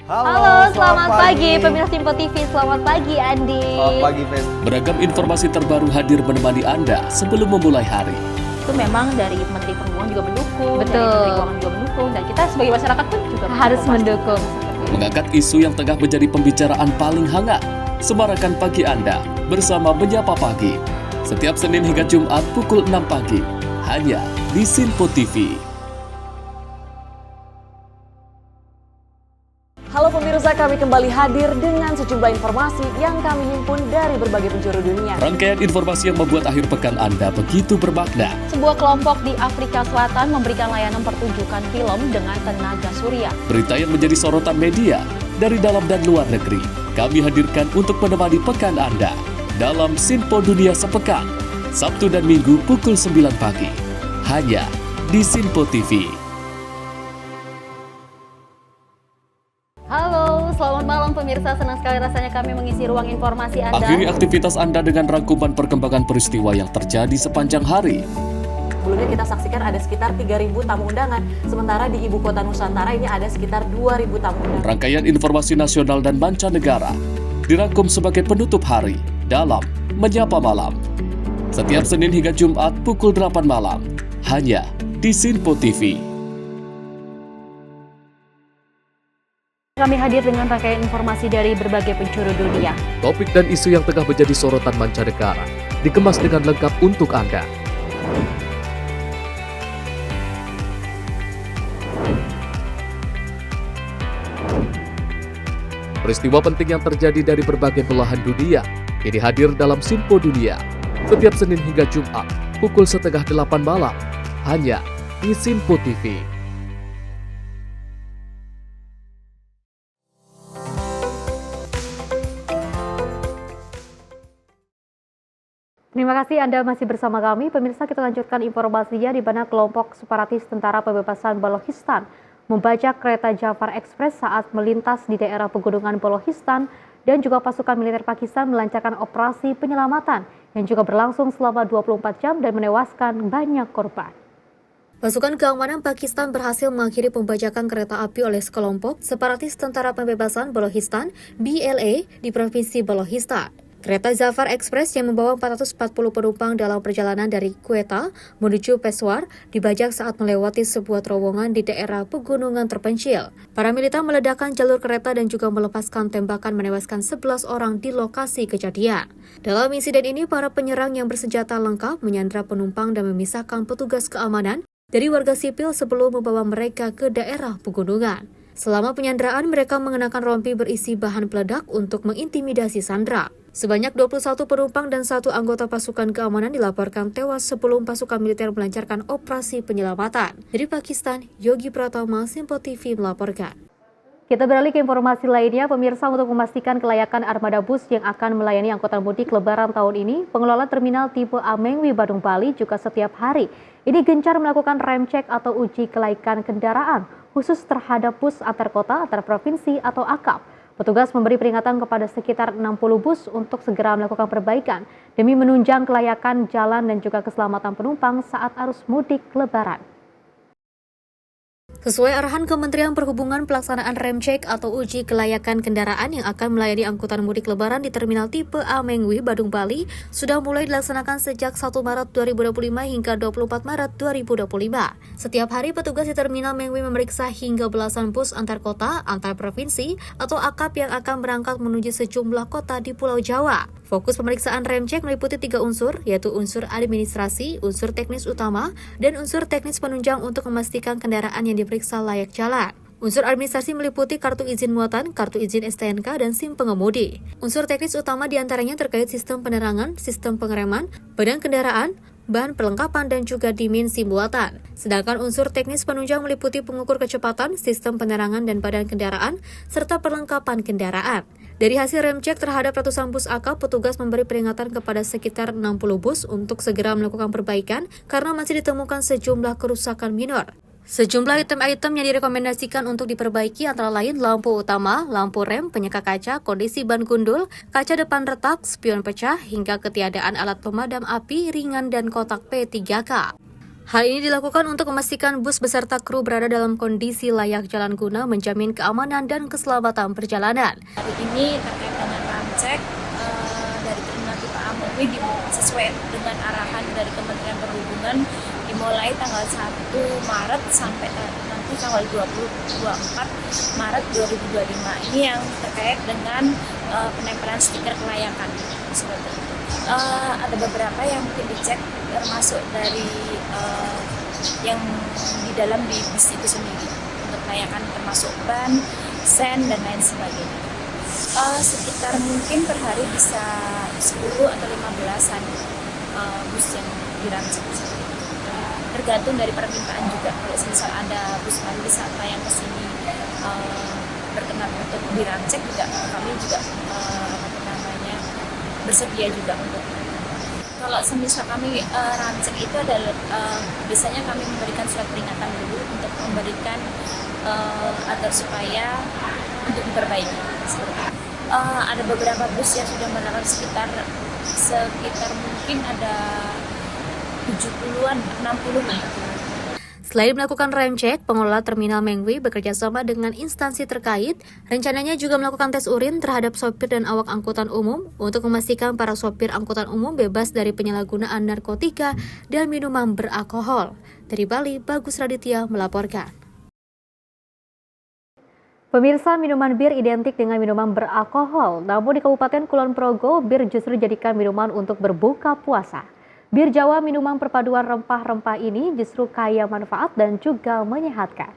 Halo, selamat pagi pemirsa Simpo TV, selamat pagi Andi. Selamat pagi, Fen. Beragam informasi terbaru hadir menemani Anda sebelum memulai hari. Itu memang dari Menteri Perhubungan juga mendukung, Betul. dari Menteri Keuangan juga mendukung, dan kita sebagai masyarakat pun juga Harus mendukung. Mengangkat isu yang tengah menjadi pembicaraan paling hangat. Semarakan pagi Anda bersama Menyapa Pagi. Setiap Senin hingga Jumat pukul 6 pagi. Hanya di Simpo TV. Halo pemirsa, kami kembali hadir dengan sejumlah informasi yang kami himpun dari berbagai penjuru dunia. Rangkaian informasi yang membuat akhir pekan Anda begitu bermakna. Sebuah kelompok di Afrika Selatan memberikan layanan pertunjukan film dengan tenaga surya. Berita yang menjadi sorotan media dari dalam dan luar negeri. Kami hadirkan untuk menemani pekan Anda dalam Simpo Dunia Sepekan, Sabtu dan Minggu pukul 9 pagi. Hanya di Simpo TV. Halo, selamat malam pemirsa, senang sekali rasanya kami mengisi ruang informasi Anda. Akhiri aktivitas Anda dengan rangkuman perkembangan peristiwa yang terjadi sepanjang hari. Sebelumnya kita saksikan ada sekitar 3.000 tamu undangan, sementara di ibu kota Nusantara ini ada sekitar 2.000 tamu undangan. Rangkaian informasi nasional dan mancanegara dirangkum sebagai penutup hari dalam Menyapa Malam. Setiap Senin hingga Jumat pukul 8 malam, hanya di Simpo TV. Kami hadir dengan rangkaian informasi dari berbagai penjuru dunia. Topik dan isu yang tengah menjadi sorotan mancanegara dikemas dengan lengkap untuk Anda. Peristiwa penting yang terjadi dari berbagai belahan dunia ini hadir dalam Simpo Dunia setiap Senin hingga Jumat pukul 7:30 malam hanya di Simpo TV. Terima kasih Anda masih bersama kami. Pemirsa, kita lanjutkan informasinya di mana kelompok separatis Tentara Pembebasan Balochistan membajak kereta Jafar Express saat melintas di daerah pegunungan Balochistan, dan juga pasukan militer Pakistan melancarkan operasi penyelamatan yang juga berlangsung selama 24 jam dan menewaskan banyak korban. Pasukan keamanan Pakistan berhasil mengakhiri pembajakan kereta api oleh sekelompok separatis Tentara Pembebasan Balochistan (BLA) di Provinsi Balochistan. Kereta Zafar Express yang membawa 440 penumpang dalam perjalanan dari Quetta menuju Peshawar dibajak saat melewati sebuah terowongan di daerah pegunungan terpencil. Para militan meledakkan jalur kereta dan juga melepaskan tembakan menewaskan 11 orang di lokasi kejadian. Dalam insiden ini, para penyerang yang bersenjata lengkap menyandra penumpang dan memisahkan petugas keamanan dari warga sipil sebelum membawa mereka ke daerah pegunungan. Selama penyanderaan, mereka mengenakan rompi berisi bahan peledak untuk mengintimidasi sandera. Sebanyak 21 penumpang dan 1 anggota pasukan keamanan dilaporkan tewas sebelum pasukan militer melancarkan operasi penyelamatan. Dari Pakistan, Yogi Pratama, Simpo TV melaporkan. Kita beralih ke informasi lainnya, pemirsa, untuk memastikan kelayakan armada bus yang akan melayani angkutan mudik Lebaran tahun ini, pengelola terminal tipe A Mengwi Badung Bali juga setiap hari ini gencar melakukan rem cek atau uji kelaikan kendaraan khusus terhadap bus antar kota, antar provinsi atau AKAP. Petugas memberi peringatan kepada sekitar 60 bus untuk segera melakukan perbaikan demi menunjang kelayakan jalan dan juga keselamatan penumpang saat arus mudik Lebaran. Sesuai arahan Kementerian Perhubungan, pelaksanaan rem cek atau uji kelayakan kendaraan yang akan melayani angkutan mudik Lebaran di Terminal Tipe A Mengwi, Badung Bali sudah mulai dilaksanakan sejak 1 Maret 2025 hingga 24 Maret 2025. Setiap hari petugas di Terminal Mengwi memeriksa hingga belasan bus antar kota, antar provinsi, atau AKAP yang akan berangkat menuju sejumlah kota di Pulau Jawa. Fokus pemeriksaan rem cek meliputi 3 unsur, yaitu unsur administrasi, unsur teknis utama, dan unsur teknis penunjang untuk memastikan kendaraan yang diperiksa layak jalan. Unsur administrasi meliputi kartu izin muatan, kartu izin STNK, dan SIM pengemudi. Unsur teknis utama diantaranya terkait sistem penerangan, sistem pengereman, badan kendaraan, bahan perlengkapan, dan juga dimensi muatan. Sedangkan unsur teknis penunjang meliputi pengukur kecepatan, sistem penerangan dan badan kendaraan, serta perlengkapan kendaraan. Dari hasil rem cek terhadap ratusan bus AKAP, petugas memberi peringatan kepada sekitar 60 bus untuk segera melakukan perbaikan karena masih ditemukan sejumlah kerusakan minor. Sejumlah item-item yang direkomendasikan untuk diperbaiki antara lain lampu utama, lampu rem, penyeka kaca, kondisi ban gundul, kaca depan retak, spion pecah, hingga ketiadaan alat pemadam api ringan dan kotak P3K. Hal ini dilakukan untuk memastikan bus beserta kru berada dalam kondisi layak jalan guna menjamin keamanan dan keselamatan perjalanan. Hari ini terkait dengan rem cek dari Terminal Tipe A Mengwi sesuai dengan arahan dari Kementerian Perhubungan dimulai tanggal 1 Maret sampai nanti tanggal 24 Maret 2025. Ini yang terkait dengan penempelan stiker kelayakan seperti itu. Ada beberapa yang mungkin dicek termasuk dari yang di dalam di bis itu sendiri untuk kelayakan termasuk ban, sen, dan lain sebagainya. Sekitar mungkin per hari bisa 10 atau 15-an bus yang dirancang seperti itu. Tergantung dari permintaan juga. Kalau misal ada bus pariwisata yang kesini berkenan untuk dirancang juga, kami juga bersedia juga untuk. Kalau semisal kami rancang itu adalah biasanya kami memberikan surat peringatan dulu untuk memberikan agar supaya untuk diperbaiki. Ada beberapa bus yang sudah melakukan sekitar mungkin ada 70-an, 60-an. Selain melakukan rem cek, pengelola Terminal Mengwi bekerja sama dengan instansi terkait, rencananya juga melakukan tes urin terhadap sopir dan awak angkutan umum untuk memastikan para sopir angkutan umum bebas dari penyalahgunaan narkotika dan minuman beralkohol. Dari Bali, Bagus Raditya melaporkan. Pemirsa, minuman bir identik dengan minuman beralkohol, namun di Kabupaten Kulon Progo, bir justru dijadikan minuman untuk berbuka puasa. Bir Jawa, minuman perpaduan rempah-rempah ini justru kaya manfaat dan juga menyehatkan.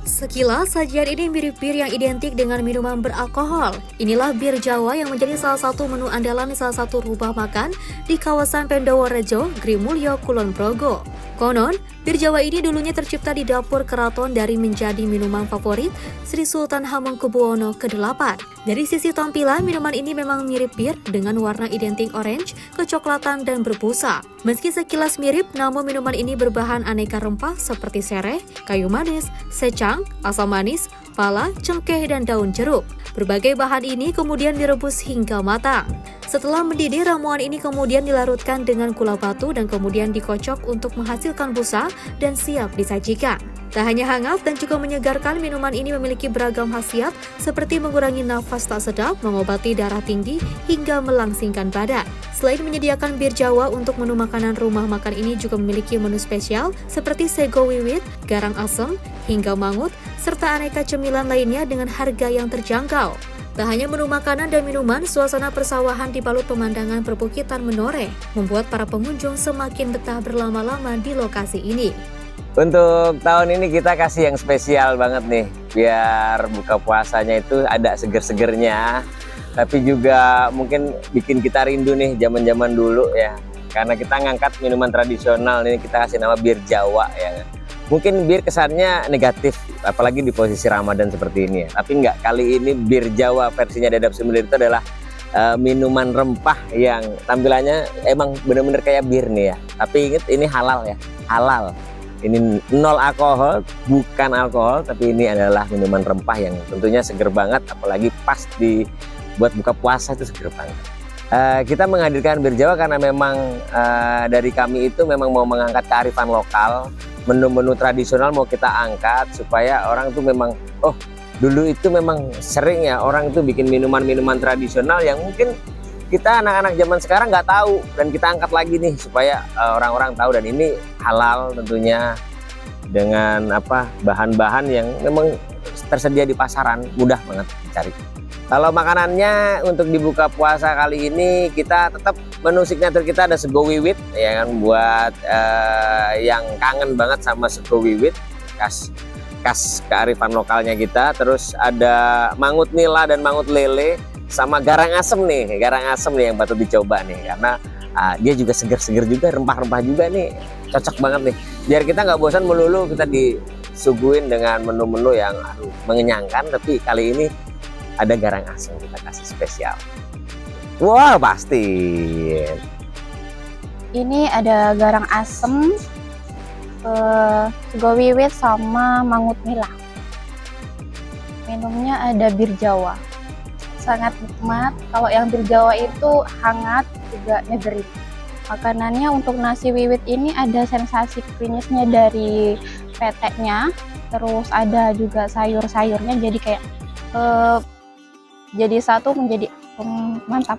Sekilas, sajian ini mirip bir yang identik dengan minuman beralkohol. Inilah bir Jawa yang menjadi salah satu menu andalan di salah satu rumah makan di kawasan Pendoworejo, Grimulyo, Kulon Progo. Konon, bir Jawa ini dulunya tercipta di dapur keraton dari menjadi minuman favorit Sri Sultan Hamengkubuwono ke-8. Dari sisi tampilan, minuman ini memang mirip bir dengan warna identik orange, kecoklatan, dan berbusa. Meski sekilas mirip, namun minuman ini berbahan aneka rempah seperti sereh, kayu manis, secang, asam manis, pala, cengkeh, dan daun jeruk. Berbagai bahan ini kemudian direbus hingga matang. Setelah mendidih, ramuan ini kemudian dilarutkan dengan gula batu dan kemudian dikocok untuk menghasilkan busa dan siap disajikan. Tak hanya hangat dan juga menyegarkan, minuman ini memiliki beragam khasiat seperti mengurangi nafas tak sedap, mengobati darah tinggi, hingga melangsingkan badan. Selain menyediakan bir Jawa untuk menu makanan, rumah makan ini juga memiliki menu spesial seperti sego wiwit, garang asem, hingga mangut, serta aneka cemilan lainnya dengan harga yang terjangkau. Tak hanya menu makanan dan minuman, suasana persawahan dibalut pemandangan perbukitan menoreh, membuat para pengunjung semakin betah berlama-lama di lokasi ini. Untuk tahun ini kita kasih yang spesial banget nih, biar buka puasanya itu ada seger-segernya, tapi juga mungkin bikin kita rindu nih zaman-zaman dulu ya. Karena kita ngangkat minuman tradisional, ini kita kasih nama bir Jawa ya. Mungkin bir kesannya negatif, apalagi di posisi Ramadan seperti ini ya. Tapi enggak, kali ini bir Jawa versinya Dadap Sumber itu adalah minuman rempah yang tampilannya emang bener-bener kayak bir nih ya. Tapi ingat, ini halal ya, halal. Ini 0 alkohol, bukan alkohol, tapi ini adalah minuman rempah yang tentunya seger banget, apalagi pas buat buka puasa itu seger banget. Kita menghadirkan bir Jawa karena memang dari kami itu memang mau mengangkat kearifan lokal, menu-menu tradisional mau kita angkat supaya orang tuh memang, oh dulu itu memang sering ya orang itu bikin minuman-minuman tradisional yang mungkin kita anak-anak zaman sekarang nggak tahu, dan kita angkat lagi nih supaya orang-orang tahu, dan ini halal tentunya dengan bahan-bahan yang memang tersedia di pasaran, mudah banget dicari. Kalau makanannya untuk dibuka puasa kali ini kita tetap menu signature kita ada sego wiwit ya kan, buat yang kangen banget sama sego wiwit khas kearifan lokalnya kita. Terus ada mangut nila dan mangut lele sama garang asem nih yang patut dicoba nih, karena dia juga seger-seger juga, rempah-rempah juga nih, cocok banget nih. Biar kita nggak bosan melulu kita disuguhin dengan menu-menu yang mengenyangkan, tapi kali ini ada garang asem kita kasih spesial. Wah, pasti. Ini ada garang asem, sego wiwit sama mangut nila. Minumnya ada bir Jawa. Sangat nikmat. Kalau yang bir Jawa itu hangat, juga nyegerin. Makanannya untuk nasi wiwit ini ada sensasi krimisnya dari peteknya, terus ada juga sayur-sayurnya, jadi kayak jadi satu, menjadi mantap.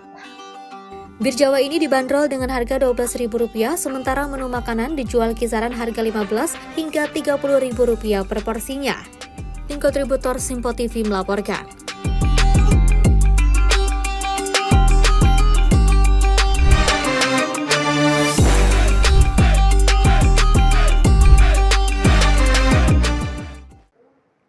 Bir Jawa ini dibanderol dengan harga Rp12.000, sementara menu makanan dijual kisaran harga Rp15 hingga Rp30.000 per porsinya. Tim kontributor Simpo TV melaporkan.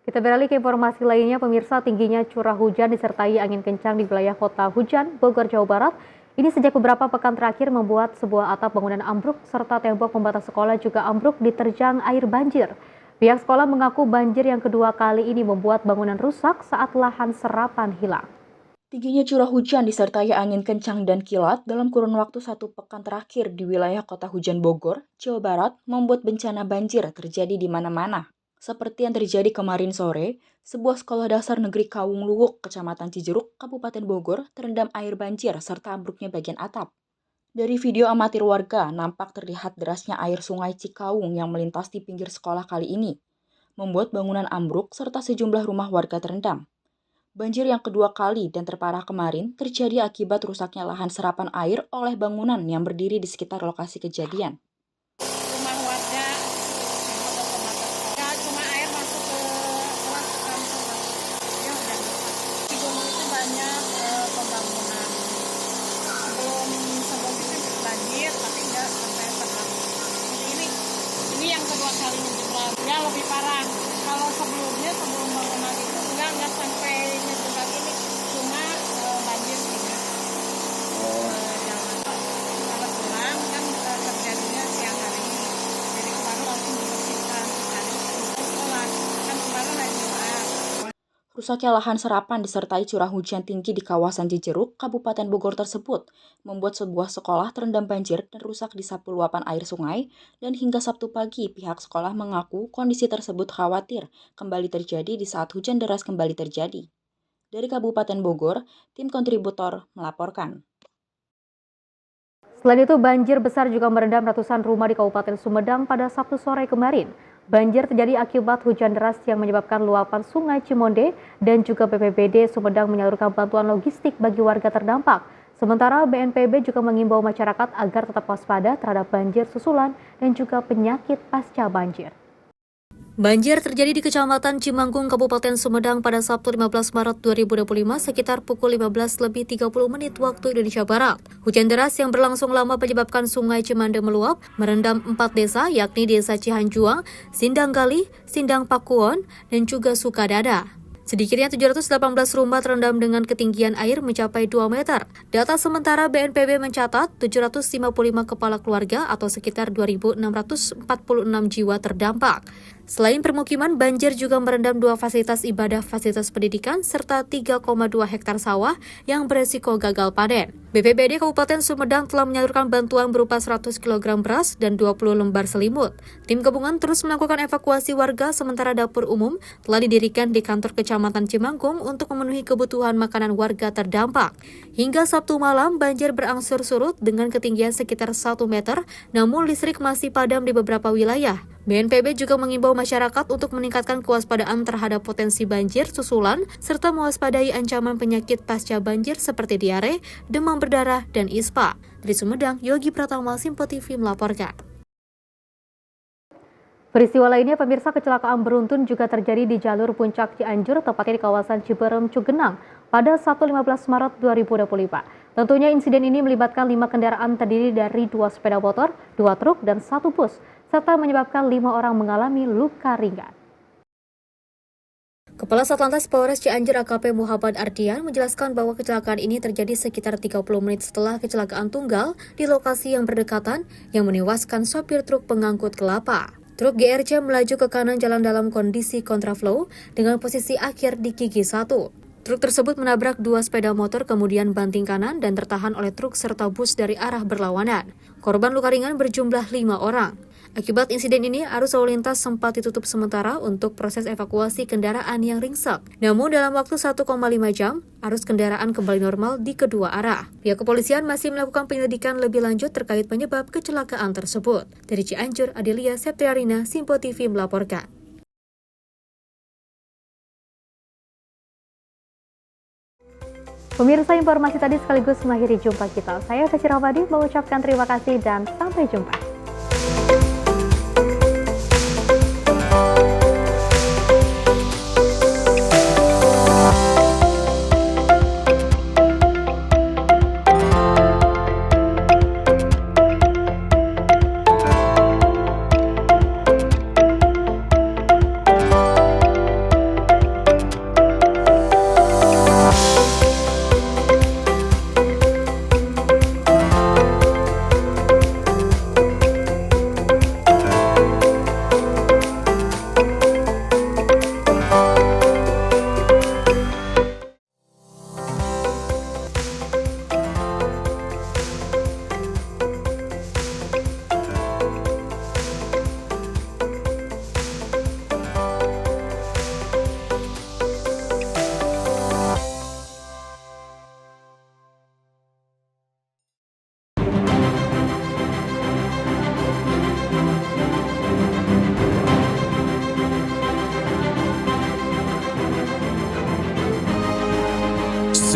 Kita beralih ke informasi lainnya, pemirsa. Tingginya curah hujan disertai angin kencang di wilayah kota hujan, Bogor, Jawa Barat. Ini sejak beberapa pekan terakhir membuat sebuah atap bangunan ambruk serta tembok pembatas sekolah juga ambruk diterjang air banjir. Pihak sekolah mengaku banjir yang kedua kali ini membuat bangunan rusak saat lahan serapan hilang. Tingginya curah hujan disertai angin kencang dan kilat dalam kurun waktu 1 pekan terakhir di wilayah kota hujan Bogor, Jawa Barat membuat bencana banjir terjadi di mana-mana. Seperti yang terjadi kemarin sore, sebuah sekolah dasar negeri Kawung Luwuk, Kecamatan Cijeruk, Kabupaten Bogor, terendam air banjir serta ambruknya bagian atap. Dari video amatir warga, nampak terlihat derasnya air sungai Cikawung yang melintas di pinggir sekolah kali ini, membuat bangunan ambruk serta sejumlah rumah warga terendam. Banjir yang kedua kali dan terparah kemarin terjadi akibat rusaknya lahan serapan air oleh bangunan yang berdiri di sekitar lokasi kejadian. Ya lebih parah. Kalau sebelumnya sebelum bangunan itu enggak sampai nyebrang ini, cuma banjir gitu. Kebetulan kan terjadinya siang hari ini, jadi kemarin langsung dibersihkan hari sekolah kan kemarin hari Jumat. Rusaknya lahan serapan disertai curah hujan tinggi di kawasan Cijeruk, Kabupaten Bogor tersebut membuat sebuah sekolah terendam banjir dan rusak disapu luapan air sungai, dan hingga Sabtu pagi pihak sekolah mengaku kondisi tersebut khawatir kembali terjadi di saat hujan deras kembali terjadi. Dari Kabupaten Bogor, tim kontributor melaporkan. Selain itu, banjir besar juga merendam ratusan rumah di Kabupaten Sumedang pada Sabtu sore kemarin. Banjir terjadi akibat hujan deras yang menyebabkan luapan Sungai Cimonde dan juga BPBD Sumedang menyalurkan bantuan logistik bagi warga terdampak. Sementara BNPB juga mengimbau masyarakat agar tetap waspada terhadap banjir susulan dan juga penyakit pasca banjir. Banjir terjadi di Kecamatan Cimanggung, Kabupaten Sumedang pada Sabtu 15 Maret 2025 sekitar pukul 15:30 waktu Indonesia Barat. Hujan deras yang berlangsung lama menyebabkan Sungai Cimande meluap, merendam 4 desa yakni Desa Cihanjuang, Sindang Gali, Sindang Pakuon, dan juga Sukadada. Sedikitnya 718 rumah terendam dengan ketinggian air mencapai 2 meter. Data sementara BNPB mencatat 755 kepala keluarga atau sekitar 2.646 jiwa terdampak. Selain permukiman, banjir juga merendam 2 fasilitas ibadah, fasilitas pendidikan, serta 3,2 hektar sawah yang beresiko gagal panen. BPBD Kabupaten Sumedang telah menyalurkan bantuan berupa 100 kg beras dan 20 lembar selimut. Tim gabungan terus melakukan evakuasi warga, sementara dapur umum telah didirikan di kantor Kecamatan Cimanggung untuk memenuhi kebutuhan makanan warga terdampak. Hingga Sabtu malam, banjir berangsur surut dengan ketinggian sekitar 1 meter, namun listrik masih padam di beberapa wilayah. BNPB juga mengimbau masyarakat untuk meningkatkan kewaspadaan terhadap potensi banjir susulan serta mewaspadai ancaman penyakit pasca banjir seperti diare, demam berdarah, dan ispa. Dari Sumedang, Yogi Pratama, Simpo TV melaporkan. Peristiwa lainnya, pemirsa, kecelakaan beruntun juga terjadi di jalur Puncak Cianjur, tepatnya di kawasan Ciberem, Cugenang, pada Sabtu 15 Maret 2025. Tentunya insiden ini melibatkan 5 kendaraan terdiri dari 2 sepeda motor, 2 truk, dan 1 bus, serta menyebabkan 5 orang mengalami luka ringan. Kepala Satlantas Polres Cianjur AKP Muhammad Ardian menjelaskan bahwa kecelakaan ini terjadi sekitar 30 menit setelah kecelakaan tunggal di lokasi yang berdekatan yang menewaskan sopir truk pengangkut kelapa. Truk GRC melaju ke kanan jalan dalam kondisi kontraflow dengan posisi akhir di gigi 1. Truk tersebut menabrak 2 sepeda motor, kemudian banting kanan dan tertahan oleh truk serta bus dari arah berlawanan. Korban luka ringan berjumlah 5 orang. Akibat insiden ini, arus lalu lintas sempat ditutup sementara untuk proses evakuasi kendaraan yang ringsek. Namun dalam waktu 1,5 jam, arus kendaraan kembali normal di kedua arah. Pihak kepolisian masih melakukan penyelidikan lebih lanjut terkait penyebab kecelakaan tersebut. Dari Cianjur, Adelia Septriarina, Simpo TV melaporkan. Pemirsa, informasi tadi sekaligus mengakhiri jumpa kita. Saya Feci Ramadi mengucapkan terima kasih dan sampai jumpa.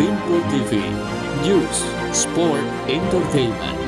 Simpo TV, News, Sport, Entertainment.